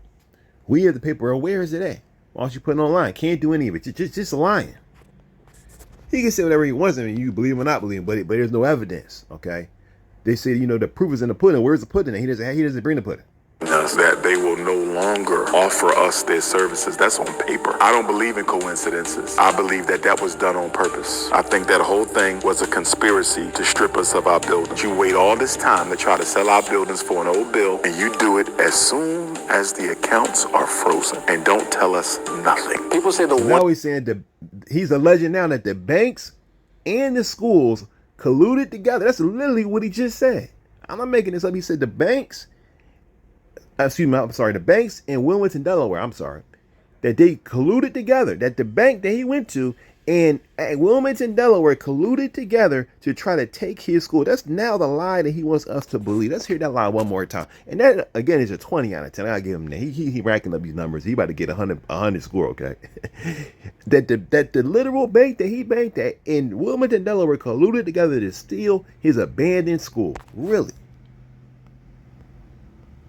Speaker 1: We have the paperwork. Where is it at? Why don't you put it online? Can't do any of it. Just lying. He can say whatever he wants. I mean, you believe him or not believe him, but there's no evidence. Okay. They say, the proof is in the pudding. Where's the pudding? He doesn't bring the pudding.
Speaker 3: Us that they will no longer offer us their services. That's on paper. I don't believe in coincidences. I believe that that was done on purpose. I think that whole thing was a conspiracy to strip us of our buildings. You wait all this time to try to sell our buildings for an old bill, and you do it as soon as the accounts are frozen, and don't tell us nothing.
Speaker 2: People say
Speaker 1: now he's saying he's alleging now that the banks and the schools colluded together. That's literally what he just said. I'm not making this up. He said the banks in Wilmington, Delaware, that they colluded together, that the bank that he went to in Wilmington, Delaware colluded together to try to take his school. That's now the lie that he wants us to believe. Let's hear that lie one more time. And that, again, is a 20 out of 10. I gotta give him that. He racking up these numbers. He about to get 100 score, okay? that the literal bank that he banked at in Wilmington, Delaware colluded together to steal his abandoned school. Really?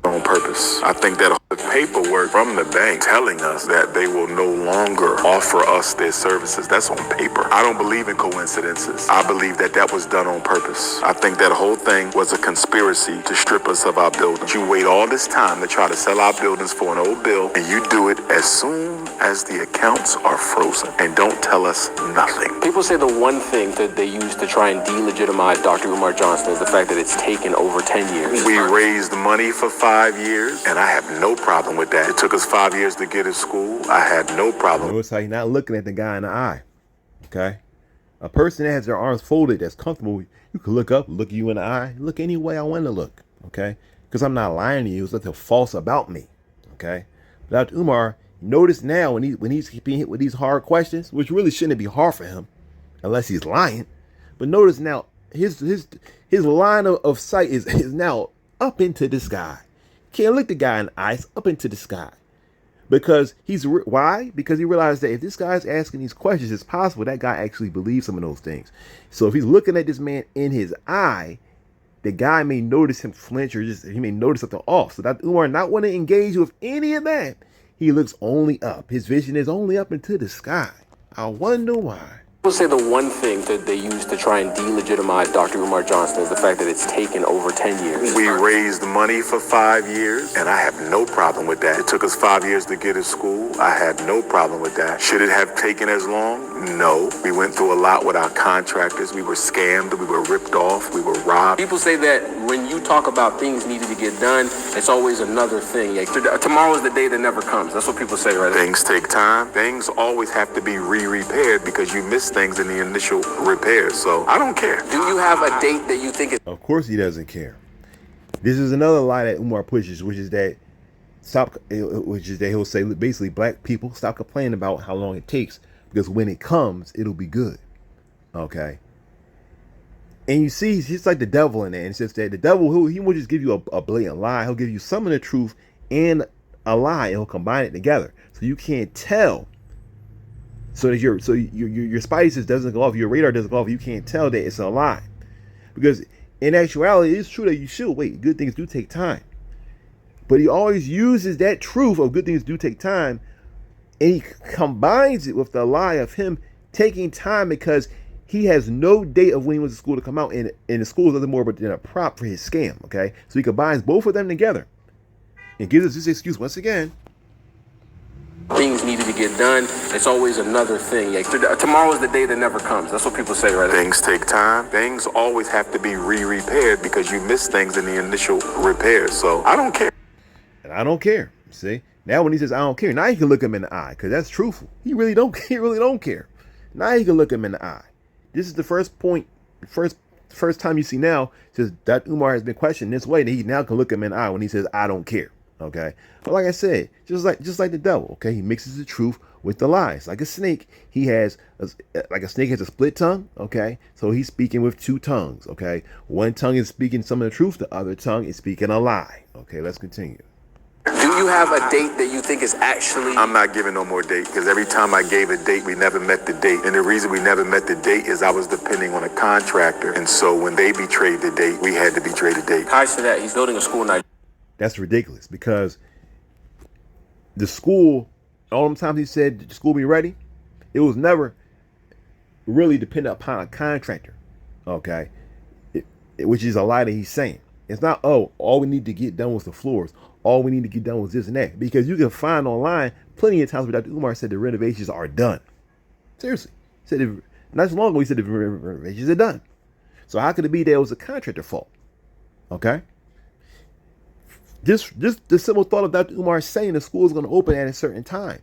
Speaker 3: On purpose. I think that the paperwork from the bank telling us that they will no longer offer us their services. That's on paper. I don't believe in coincidences. I believe that that was done on purpose. I think that whole thing was a conspiracy to strip us of our buildings. You wait all this time to try to sell our buildings for an old bill, and you do it as soon as the accounts are frozen and don't tell us nothing.
Speaker 2: People say the one thing that they use to try and delegitimize Dr. Umar Johnson is the fact that it's taken over 10 years.
Speaker 3: We raised money for 5 years, and I have no problem with that. It took us 5 years to get to school. I had no problem.
Speaker 1: Notice how you're not looking at the guy in the eye. Okay? A person that has their arms folded, that's comfortable, you can look up, look you in the eye, look any way I want to look. Okay? Because I'm not lying to you. It's nothing false about me. Okay? But Dr. Umar, notice now when he's being hit with these hard questions, which really shouldn't be hard for him, unless he's lying. But notice now, his line of sight is now up into the sky. Can't look the guy in the eyes, up into the sky. Because why? Because he realized that if this guy's asking these questions, it's possible that guy actually believes some of those things. So if he's looking at this man in his eye, the guy may notice him flinch, or he may notice something off. So Dr. Umar not want to engage with any of that. He looks only up. His vision is only up into the sky. I wonder why.
Speaker 2: People say the one thing that they use to try and delegitimize Dr. Umar Johnson is the fact that it's taken over 10 years.
Speaker 3: We raised money for 5 years, and I have no problem with that. It took us 5 years to get to school. I had no problem with that. Should it have taken as long? No. We went through a lot with our contractors. We were scammed. We were ripped off. We were robbed.
Speaker 2: People say that when you talk about things needed to get done, it's always another thing. Like, tomorrow is the day that never comes. That's what people say, right?
Speaker 3: Things take time. Things always have to be repaired because you miss things in the initial repair. So I don't care.
Speaker 2: Do you have a date that you think is...
Speaker 1: Of course he doesn't care. This is another lie that Umar pushes, which is that he'll say basically black people stop complaining about how long it takes, because when it comes, it'll be good. Okay. And you see, he's like the devil in there. And it's just that the devil, he won't just give you a blatant lie. He'll give you some of the truth and a lie, and he'll combine it together. So you can't tell. So that your spidey sense doesn't go off, your radar doesn't go off, you can't tell that it's a lie. Because in actuality, it's true that you should wait. Good things do take time. But he always uses that truth of good things do take time, and he combines it with the lie of him taking time because he has no date of when he wants the school to come out, and the school is nothing more but than a prop for his scam. Okay, so he combines both of them together and gives us this excuse once again.
Speaker 2: Things needed to get done. It's always another thing. Like, tomorrow is the day that never comes. That's what people say, right?
Speaker 3: Things take time. Things always have to be repaired because you miss things in the initial repair. So I don't care.
Speaker 1: And I don't care. See? Now when he says I don't care, now you can look him in the eye, because that's truthful. He really don't care. Now you can look him in the eye. This is the first point, first time you see now, says that Umar has been questioned this way, that he now can look him in the eye when he says I don't care. Okay, but like I said, just like the devil. Okay, he mixes the truth with the lies. Like a snake, like a snake has a split tongue. Okay, so he's speaking with two tongues. Okay, one tongue is speaking some of the truth, the other tongue is speaking a lie. Okay, let's continue.
Speaker 2: Do you have a date that you think is actually...
Speaker 3: I'm not giving no more date, because every time I gave a date, we never met the date. And the reason we never met the date is I was depending on a contractor. And so when they betrayed the date, we had to betray the date.
Speaker 2: Ties to that, he's building a school now.
Speaker 1: That's ridiculous, because the school, all them times he said the school be ready, it was never really dependent upon a contractor. Okay, which is a lie that he's saying. It's not, oh, all we need to get done was the floors. All we need to get done was this and that. Because you can find online plenty of times where Dr. Umar said the renovations are done. Seriously. He said not so long ago he said the renovations are done. So how could it be that it was a contractor fault? Okay? Just the simple thought of Dr. Umar saying the school is going to open at a certain time.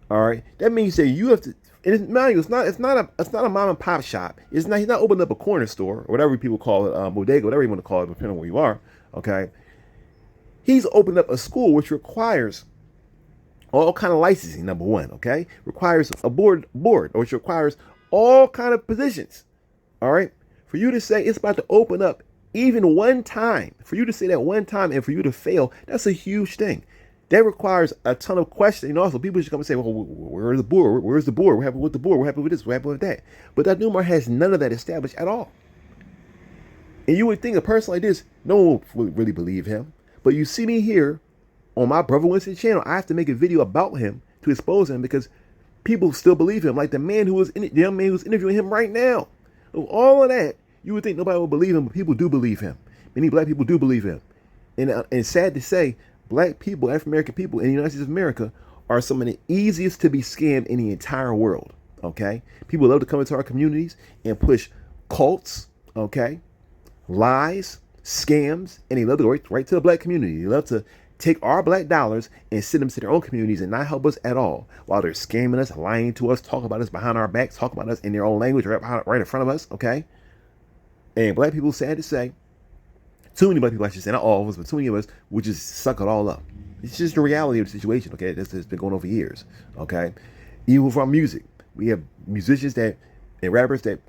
Speaker 1: All right? That means that you have to, and it's not a mom and pop shop. He's not opening up a corner store or whatever people call it, bodega, whatever you want to call it, depending on where you are. Okay? He's opened up a school which requires all kind of licensing, number one, okay? Requires a board, which requires all kind of positions, all right? For you to say it's about to open up even one time, for you to say that one time and for you to fail, that's a huge thing. That requires a ton of questioning. Also, people should come and say, well, where's the board? Where's the board? What happened with the board? What happened with this? What happened with that? But Dr. Umar has none of that established at all. And you would think a person like this, no one would really believe him. But you see me here on my Brother Winston channel, I have to make a video about him to expose him because people still believe him. Like the man who was the young man who's interviewing him right now. Of all of that, you would think nobody would believe him, but people do believe him. Many black people do believe him. And sad to say, black people, African American people in the United States of America are some of the easiest to be scammed in the entire world. Okay, people love to come into our communities and push cults. Okay, lies, scams, and they love to go right to the black community. They love to take our black dollars and send them to their own communities and not help us at all, while they're scamming us, lying to us, talking about us behind our backs, talking about us in their own language right in front of us. Okay, and black people, sad to say, too many black people, I should say, not all of us, but too many of us would just suck it all up. It's just the reality of the situation. Okay, this has been going on for years. Okay, even with our music, we have musicians and rappers that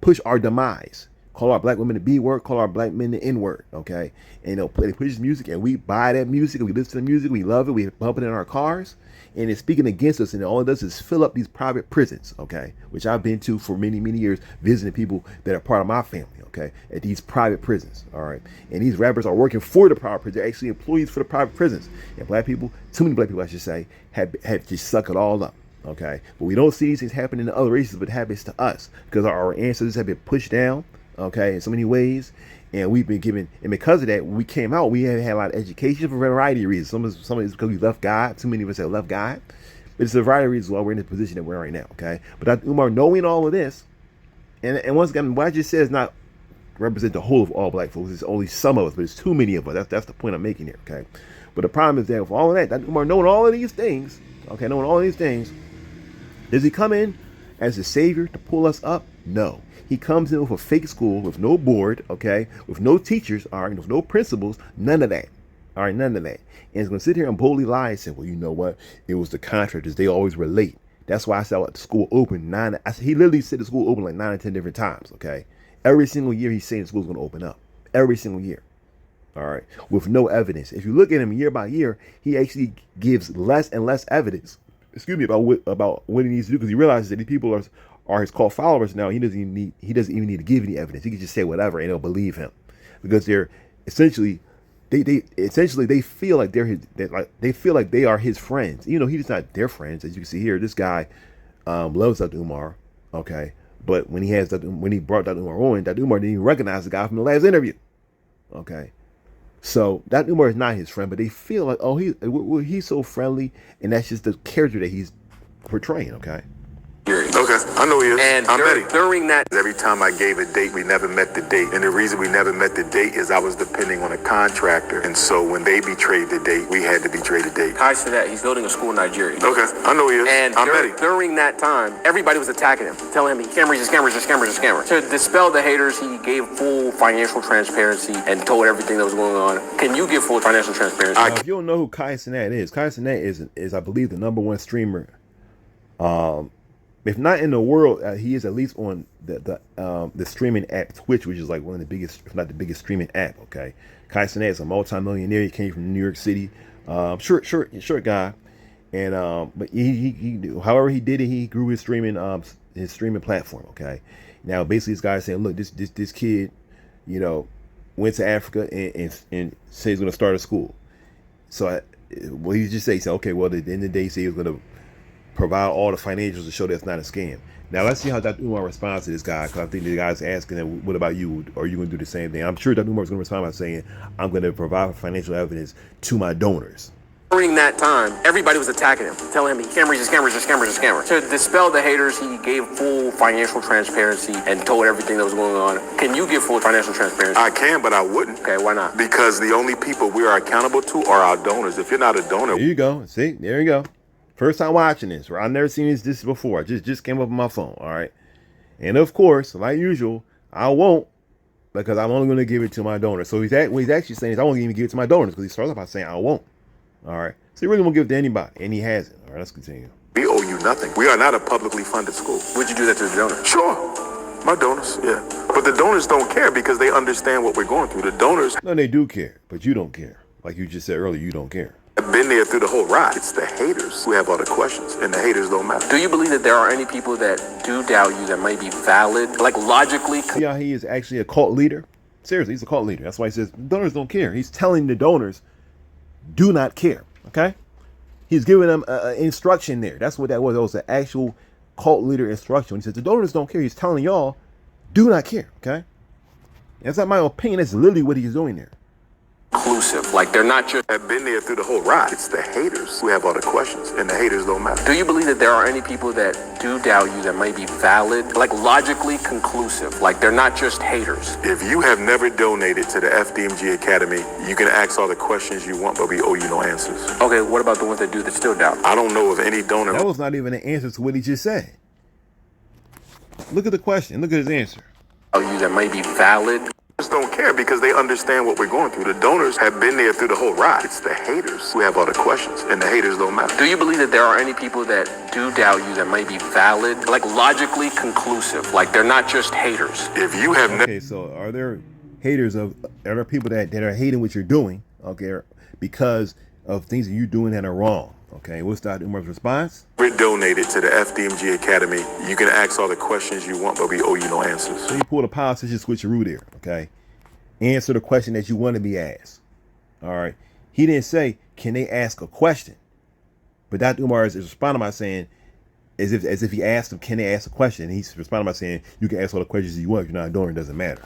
Speaker 1: push our demise, call our black women the B word, call our black men the N word. Okay, and they push music, and we buy that music, we listen to the music, we love it, we bump it in our cars, and it's speaking against us, and all it does is fill up these private prisons. Okay, which I've been to for many years, visiting people that are part of my family. Okay, at these private prisons. All right, and these rappers are working for the private prisons. They're actually employees for the private prisons. And black people, too many black people, I should say, have just suck it all up. Okay, but we don't see these things happening to other races, but it happens to us because our ancestors have been pushed down. Okay, in so many ways, and we've been given, and because of that, when we came out, we have had a lot of education for a variety of reasons. Some of it's because we left God. Too many of us have left God, but it's a variety of reasons why we're in the position that we're in right now. Okay, but Dr. Umar, knowing all of this, and once again, what I just said is not represent the whole of all black folks. It's only some of us, but it's too many of us. That's the point I'm making here. Okay, but the problem is that with all of that, Dr. Umar knowing all of these things, okay, knowing all of these things, does he come in as a savior to pull us up? No. He comes in with a fake school, with no board, okay, with no teachers, all right, with no principals, none of that. All right, none of that. And he's going to sit here and boldly lie and say, well, you know what? It was the contractors. They always were late. That's why I said the school opened he literally said the school opened like 9 or 10 different times, okay? Every single year he's saying the school's going to open up. Every single year. All right, with no evidence. If you look at him year by year, he actually gives less and less evidence, about what he needs to do, because he realizes that these people are his cult followers now. He doesn't even need to give any evidence. He can just say whatever and they'll believe him, because they're essentially they feel like they feel like they are his friends. You know, he's not their friends. As you can see here, this guy loves Dr. Umar, okay, but when he brought Dr. Umar on, Dr. Umar didn't even recognize the guy from the last interview, okay. So Dr. Umar is not his friend, but they feel like, oh, he's so friendly, and that's just the character that he's portraying, okay.
Speaker 3: Okay, I know he is.
Speaker 2: And
Speaker 3: I'm ready.
Speaker 2: during that,
Speaker 3: Every time I gave a date, we never met the date. And the reason we never met the date is I was depending on a contractor. And so when they betrayed the date, we had to betray the date.
Speaker 2: ties to that, he's building a school in Nigeria.
Speaker 3: Okay, I know he is.
Speaker 2: And
Speaker 3: I'm ready.
Speaker 2: during that time, everybody was attacking him, telling him scammers, scammers, scammers, scammers. To dispel the haters, he gave full financial transparency and told everything that was going on. Can you give full financial transparency?
Speaker 1: If you don't know who Kai Cenat is I believe the #1 streamer. If not in the world, he is at least on the streaming app Twitch, which is like one of the biggest, if not the biggest streaming app. Okay, Kai Cenat is a multi-millionaire. He came from New York City. Short guy, and but he however he did it, he grew his streaming platform. Okay, now basically this guy saying, look, this kid, you know, went to Africa and said he's going to start a school. So he just said, okay, well, at the end of the day, he said he was going to provide all the financials to show that's not a scam. Now let's see how Dr. Umar responds to this guy, because I think the guy's asking him, what about you? Are you going to do the same thing? I'm sure Dr. Umar is going to respond by saying, I'm going to provide financial evidence to my donors.
Speaker 2: During that time, everybody was attacking him, telling him scammers, scammers, scammers, scammers. To dispel the haters, he gave full financial transparency and told everything that was going on. Can you give full financial transparency?
Speaker 3: I can, but I wouldn't.
Speaker 2: Okay, why not?
Speaker 3: Because the only people we are accountable to are our donors. If you're not a donor,
Speaker 1: There you go. See, there you go. First time watching this. I've never seen this before. Just came up on my phone. All right. And of course, like usual, I won't, because I'm only going to give it to my donors. So what he's actually saying is I won't even give it to my donors, because he starts off by saying I won't. All right. So he really won't give it to anybody, and he hasn't. All right. Let's continue.
Speaker 3: we owe you nothing. We are not a publicly funded school.
Speaker 2: Would you do that to the donors?
Speaker 3: Sure. My donors, yeah. But the donors don't care because they understand what we're going through. The donors
Speaker 1: No, they do care, but you don't care. Like you just said earlier, you don't care.
Speaker 3: have been there through the whole ride. It's the haters who have all the questions, and the haters don't matter.
Speaker 2: Do you believe that there are any people that do doubt you that might be valid, like logically?
Speaker 1: See how he is actually a cult leader? Seriously, he's a cult leader. That's why he says donors don't care. He's telling the donors, do not care. Okay, he's giving them instruction there. That's what that was. That was the actual cult leader instruction. He said the donors don't care. He's telling y'all, do not care. Okay, that's not my opinion. That's literally what he's doing there.
Speaker 2: Inclusive, like they're not just.
Speaker 3: I've been there through the whole ride. It's the haters who have all the questions, and the haters don't matter.
Speaker 2: Do you believe that there are any people that do doubt you that might be valid, like logically conclusive, like they're not just haters?
Speaker 3: If you have never donated to the FDMG Academy, you can ask all the questions you want, but we owe you no answers.
Speaker 2: Okay, what about the ones that do that still doubt?
Speaker 3: I don't know of any donor.
Speaker 1: That was not even an answer to what he just said. Look at the question. Look at his answer.
Speaker 2: You that might be valid.
Speaker 3: Just don't care because they understand what we're going through. The donors have been there through the whole ride. It's the haters who have all the questions, and the haters don't matter.
Speaker 2: Do you believe that there are any people that do doubt you that might be valid, like logically conclusive, like they're not just haters?
Speaker 3: If you have never.
Speaker 1: Okay, so are there haters are there people that are hating what you're doing, okay, because of things that you're doing that are wrong? Okay, what's Dr. Umar's response?
Speaker 3: We're donated to the FDMG Academy. You can ask all the questions you want, but we owe you no answers.
Speaker 1: So you pulled a politician switcheroo there, okay? Answer the question that you want to be asked. All right. He didn't say, can they ask a question? But Dr. Umar is responding by saying, as if he asked them, can they ask a question? And he's responding by saying, you can ask all the questions you want. If you're not doing it, doesn't matter.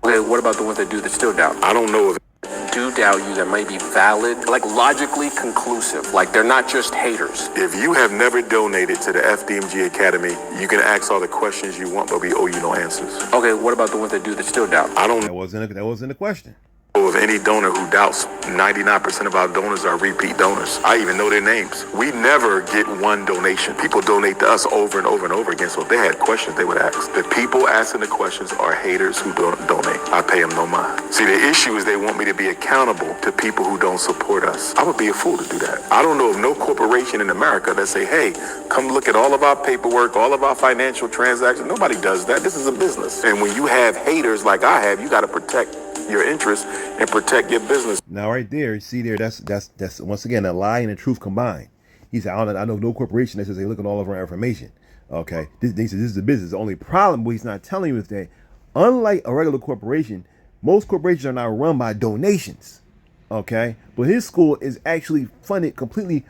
Speaker 2: Okay, what about the ones that do that still doubt?
Speaker 3: I don't know if
Speaker 2: Do doubt you that might be valid, like logically conclusive, like they're not just haters.
Speaker 3: If you have never donated to the FDMG Academy, you can ask all the questions you want, but we owe you no answers.
Speaker 2: Okay, what about the ones that do that still doubt?
Speaker 3: I don't
Speaker 1: That wasn't the question.
Speaker 3: know of any donor who doubts. 99% of our donors are repeat donors. I even know their names. We never get one donation. People donate to us over and over and over again, so if they had questions, they would ask. The people asking the questions are haters who don't donate. I pay them no mind. See, the issue is they want me to be accountable to people who don't support us. I would be a fool to do that. I don't know of no corporation in America that say, hey, come look at all of our paperwork, all of our financial transactions. Nobody does that. This is a business. And when you have haters like I have, you got to protect your interests and protect your business.
Speaker 1: Now, right there, see there, that's once again a lie and a truth combined. He said, I know no corporation that says they look at all of our information. Okay, this is a business. The only problem, what he's not telling you is that, unlike a regular corporation, most corporations are not run by donations. Okay, but his school is actually funded completely.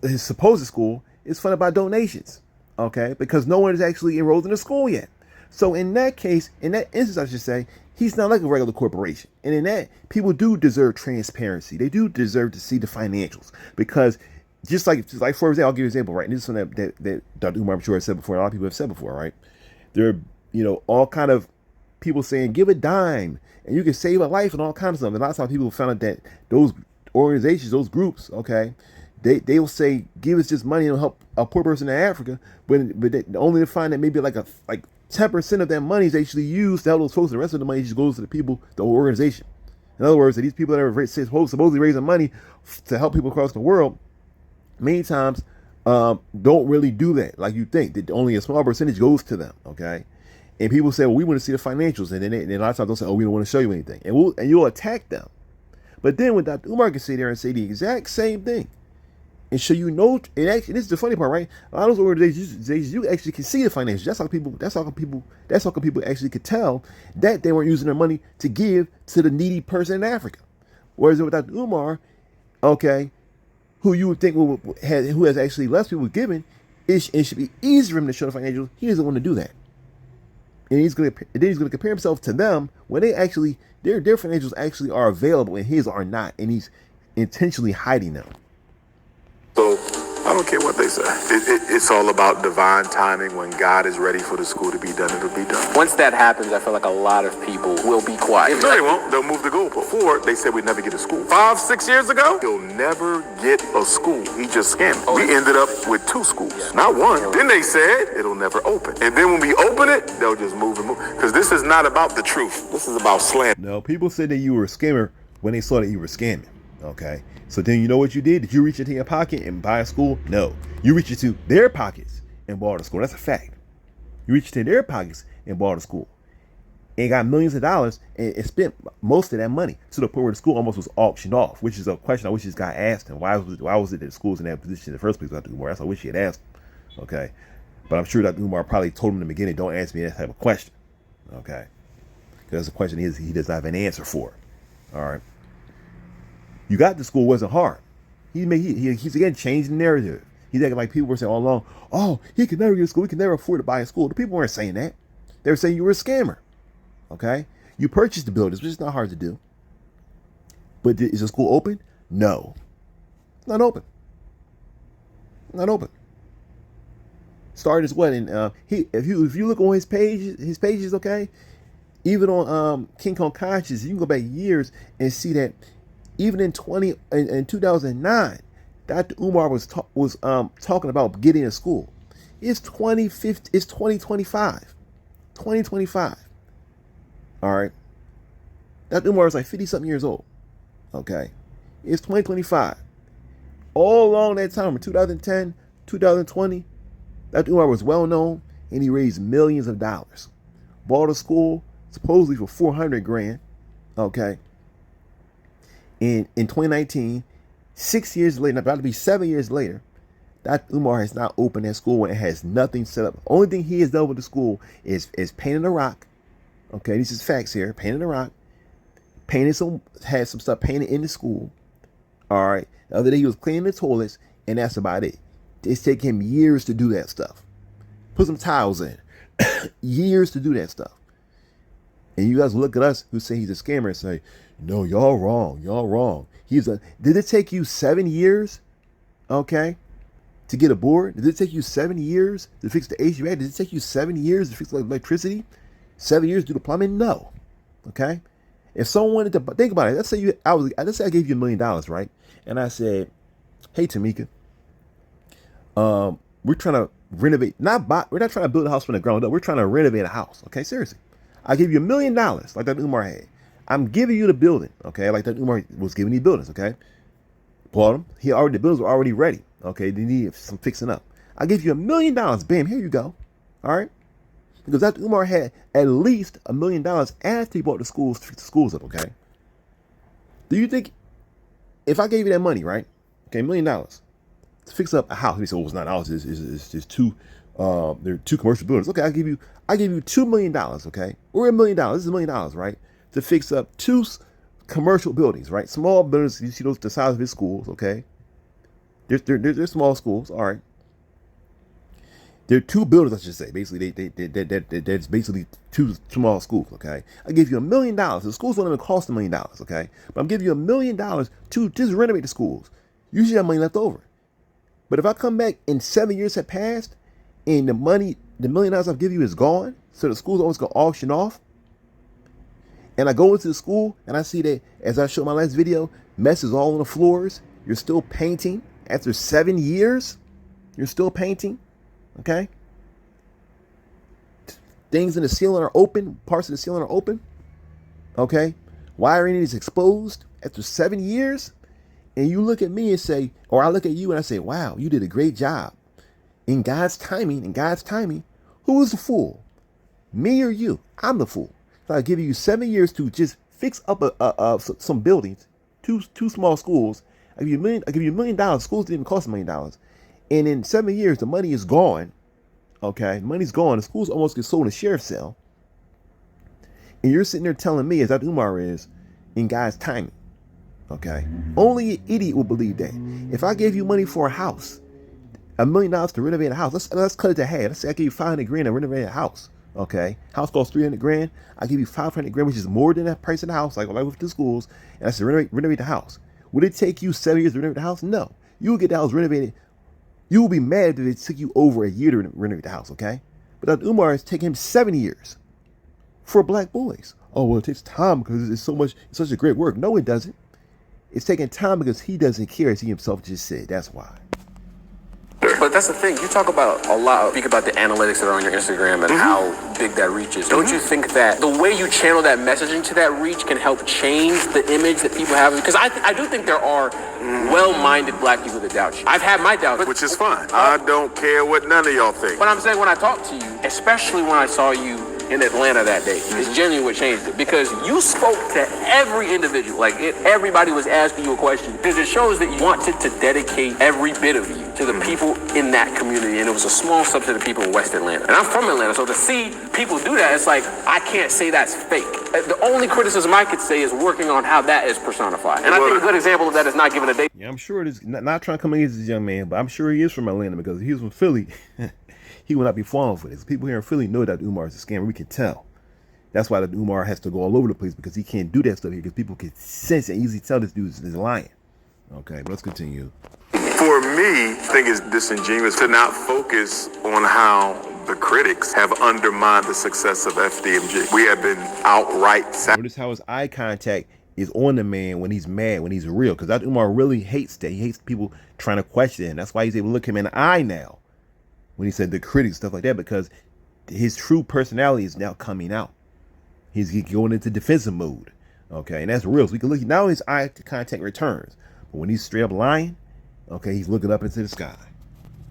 Speaker 1: His supposed school is funded by donations. Okay, because no one is actually enrolled in the school yet. So in that case, in that instance, I should say, he's not like a regular corporation. And in that, people do deserve transparency. They do deserve to see the financials. Because just like for example, I'll give you an example, right? And this is something that Dr. Umar, I'm sure, has said before, and a lot of people have said before, right? There are, all kind of people saying, give a dime, and you can save a life and all kinds of stuff. And a lot of times people found out that those organizations, those groups, okay, they will say, give us just money and help a poor person in Africa, but only to find that maybe like 10% of that money is actually used to help those folks. The rest of the money just goes to the people, the organization. In other words, that these people that are supposedly raising money to help people across the world, many times don't really do that like you think. That only a small percentage goes to them. Okay, and people say, well, we want to see the financials, and then a lot of times they'll say, oh, we don't want to show you anything, and you'll attack them. But then when Dr. Umar can sit there and say the exact same thing, and show you no, and actually, this is the funny part, right? A lot of those organizations, you actually can see the financials. That's how people actually could tell that they weren't using their money to give to the needy person in Africa. Whereas with Dr. Umar, okay, who you would think who has actually less people giving, it should be easy for him to show the financials. He doesn't want to do that, and he's going to compare himself to them when they actually their financials actually are available and his are not, and he's intentionally hiding them.
Speaker 3: So I don't care what they say. It's all about divine timing. When God is ready for the school to be done, it'll be done.
Speaker 2: Once that happens, I feel like a lot of people will be quiet.
Speaker 3: No, they won't. They'll move the goal. Before, they said we'd never get a school. 5-6 years ago, he'll never get a school. He just scammed. We ended up with 2 schools, not one. Then they said it'll never open. And then when we open it, they'll just move and move. Because this is not about the truth. This is about slander.
Speaker 1: No, people said that you were a scammer when they saw that you were scamming. Okay, so then you know what you did? Did you reach into your pocket and buy a school? No, you reached into their pockets and bought a school. That's a fact. You reached into their pockets and bought a school and got millions of dollars and spent most of that money to the point where the school almost was auctioned off, which is a question I wish this guy asked him. Why was it that the school's in that position in the first place? Dr. Umar, that's what I wish he had asked him. Okay, but I'm sure Dr. Umar probably told him in the beginning, don't ask me that type of question. Okay, because that's a question he does not have an answer for. All right. You got the school wasn't hard. He's again changing the narrative. He's acting like people were saying all along, oh, he could never get a school. He could never afford to buy a school. The people weren't saying that. They were saying you were a scammer. Okay? You purchased the buildings, which is not hard to do. But is the school open? No. It's not open. Not open. Started as what? And if you look on his pages, okay, even on King Kong Conscious, you can go back years and see that even in 2009, Dr. Umar was talking about getting a school. It's 2050. It's 2025. 2025. All right. Dr. Umar is like 50-something years old. Okay. It's 2025. All along that time, from 2010, 2020, Dr. Umar was well known, and he raised millions of dollars. Bought a school supposedly for $400,000. Okay. In 2019, 6 years later, about to be 7 years later, Dr. Umar has not opened that school and it has nothing set up. The only thing he has done with the school is painting the rock. Okay, these is facts here. Painting the rock. Had some stuff painted in the school. All right. The other day he was cleaning the toilets, and that's about it. It's taken him years to do that stuff. Put some tiles in. Years to do that stuff. And you guys look at us who say he's a scammer and say, no, y'all wrong. Y'all wrong. Did it take you 7 years, okay, to get a board? Did it take you 7 years to fix the HVAC? Did it take you 7 years to fix the electricity? 7 years to do the plumbing? No. Okay? If someone wanted to think about it, let's say I gave you $1 million, right? And I said, hey, Tamika, we're trying to renovate, we're not trying to build a house from the ground up. We're trying to renovate a house. Okay, seriously. I give you $1 million, like that Umar had. I'm giving you the building, okay, like that Umar was giving you buildings, okay. Bought them. The buildings were already ready, okay. They needed some fixing up. I give you $1 million. Bam, here you go. All right. Because Dr. Umar had at least $1 million after he bought the schools up, okay. Do you think if I gave you that money, right? Okay, $1 million to fix up a house. He said, "Oh, it's not a house. It's two. There are two commercial buildings." Okay, I give you $2 million. Okay, or $1 million. This is $1 million, right? To fix up two commercial buildings, right? Small buildings. You see those the size of his schools. Okay, they're small schools. All right. They're two buildings, I should say. Basically, that's basically two small schools. Okay, I give you $1 million. The schools don't even cost $1 million. Okay, but I'm giving you $1 million to just renovate the schools. You should have money left over. But if I come back and 7 years have passed, and the $1 million I've given you is gone, so the school's always going to auction off, and I go into the school and I see that, as I showed my last video, messes all on the floors. You're still painting after 7 years. You're still painting. Okay. Things in the ceiling are open. Parts of the ceiling are open. Okay. Wiring is exposed after 7 years. And you look at me and say, or I look at you and I say, wow, you did a great job. In God's timing, who is the fool? Me or you? I'm the fool. So I give you 7 years to just fix up some buildings, two small schools. I give you $1 million. Schools didn't even cost $1 million. And in 7 years, the money is gone. Okay, money's gone. The schools almost get sold in a sheriff's sale. And you're sitting there telling me, as Dr. Umar is, in God's timing. Okay, only an idiot will believe that. If I gave you money for a house, $1 million to renovate a house, let's cut it to half. Let's say I give you $500,000 to renovate a house. Okay, house costs $300,000. I give you $500,000, which is more than that price of the house, like with the schools. And I said renovate the house. Would it take you 7 years to renovate the house? No, you will get the house renovated. You will be mad if it took you over a year to renovate the house, okay? But Dr. Umar has taken him 7 years for black boys. Oh, well, it takes time because it's such a great work. No, it doesn't. It's taking time because he doesn't care, as he himself just said. That's why.
Speaker 2: But that's the thing. You speak about the analytics that are on your Instagram and how big that reach is. Don't you think that the way you channel that messaging to that reach can help change the image that people have? Because I do think there are well-minded black people that doubt you. I've had my doubts.
Speaker 3: Which is fine. I don't care what none of y'all think.
Speaker 2: But I'm saying when I talk to you, especially when I saw you in Atlanta that day. It's genuinely what changed it, because you spoke to every individual. Like, everybody was asking you a question, because it shows that you wanted to dedicate every bit of you to the people in that community, and it was a small subset of people in West Atlanta. And I'm from Atlanta, so to see people do that, it's like, I can't say that's fake. The only criticism I could say is working on how that is personified. And I think a good example of that is not giving a date.
Speaker 1: Yeah, I'm sure it is not trying to come against this young man, but I'm sure he is from Atlanta, because if he was from Philly, he would not be falling for this. People here in Philly know that Umar is a scammer. We can tell. That's why the Umar has to go all over the place, because he can't do that stuff here, because people can sense and easily tell this dude is lying. Okay, but let's continue.
Speaker 3: For me, I think it's disingenuous to not focus on how the critics have undermined the success of FDMG. We have been outright.
Speaker 1: Notice how his eye contact is on the man when he's mad, when he's real, because Dr. Umar really hates that. He hates people trying to question him. That's why he's able to look him in the eye now when he said the critics, stuff like that, because his true personality is now coming out. He's going into defensive mode. Okay, and that's real. So we can look, now his eye contact returns. But when he's straight up lying, okay, he's looking up into the sky.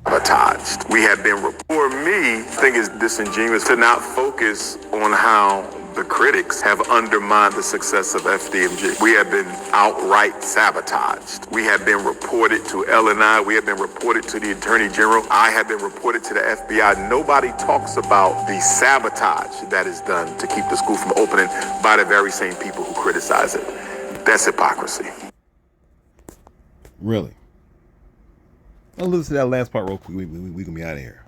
Speaker 3: Sabotaged. We have been, for me, I think it's disingenuous to not focus on how the critics have undermined the success of FDMG. We have been outright sabotaged. We have been reported to LNI. We have been reported to the Attorney General. I have been reported to the FBI. Nobody talks about the sabotage that is done to keep the school from opening by the very same people who criticize it. That's hypocrisy.
Speaker 1: Really? I'll listen to that last part real quick. We can be out of here.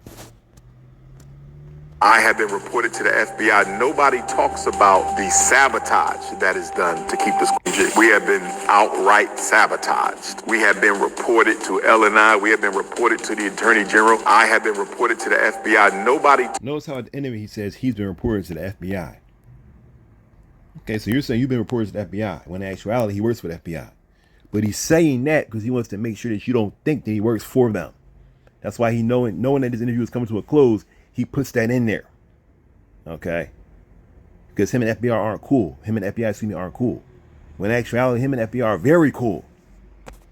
Speaker 3: I have been reported to the FBI. Nobody talks about the sabotage that is done to keep the school. We have been outright sabotaged. We have been reported to LNI. We have been reported to the Attorney General. I have been reported to the FBI. Nobody.
Speaker 1: Notice how at the end of it he says he's been reported to the FBI. Okay, so you're saying you've been reported to the FBI, when in actuality he works for the FBI. But he's saying that because he wants to make sure that you don't think that he works for them. That's why he knowing that this interview is coming to a close, he puts that in there. Okay? Because him and FBI aren't cool. Him and FBI, aren't cool. When in actuality, him and FBI are very cool.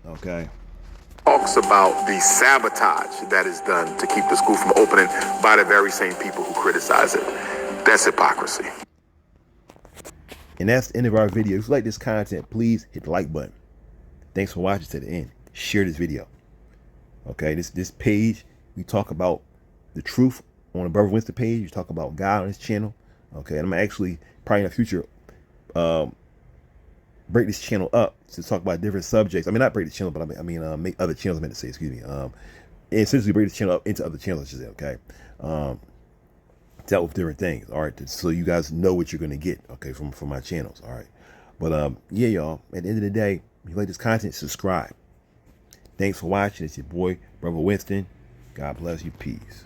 Speaker 1: Okay?
Speaker 3: Talks about the sabotage that is done to keep the school from opening by the very same people who criticize it. That's hypocrisy.
Speaker 1: And that's the end of our video. If you like this content, please hit the like button. Thanks for watching to the end. Share this video. Okay, this page, we talk about the truth on the Brother Winston page. We talk about God on this channel. Okay, and I'm actually probably in the future break this channel up to talk about different subjects. I mean, not break the channel, but I mean make other channels. I meant to say, excuse me. And essentially break this channel up into other channels. I should say, okay. Dealt with different things. All right, so you guys know what you're gonna get. Okay, from my channels. All right, but yeah, y'all. At the end of the day, if you like this content, subscribe. Thanks for watching. It's your boy, Brother Winston. God bless you. Peace.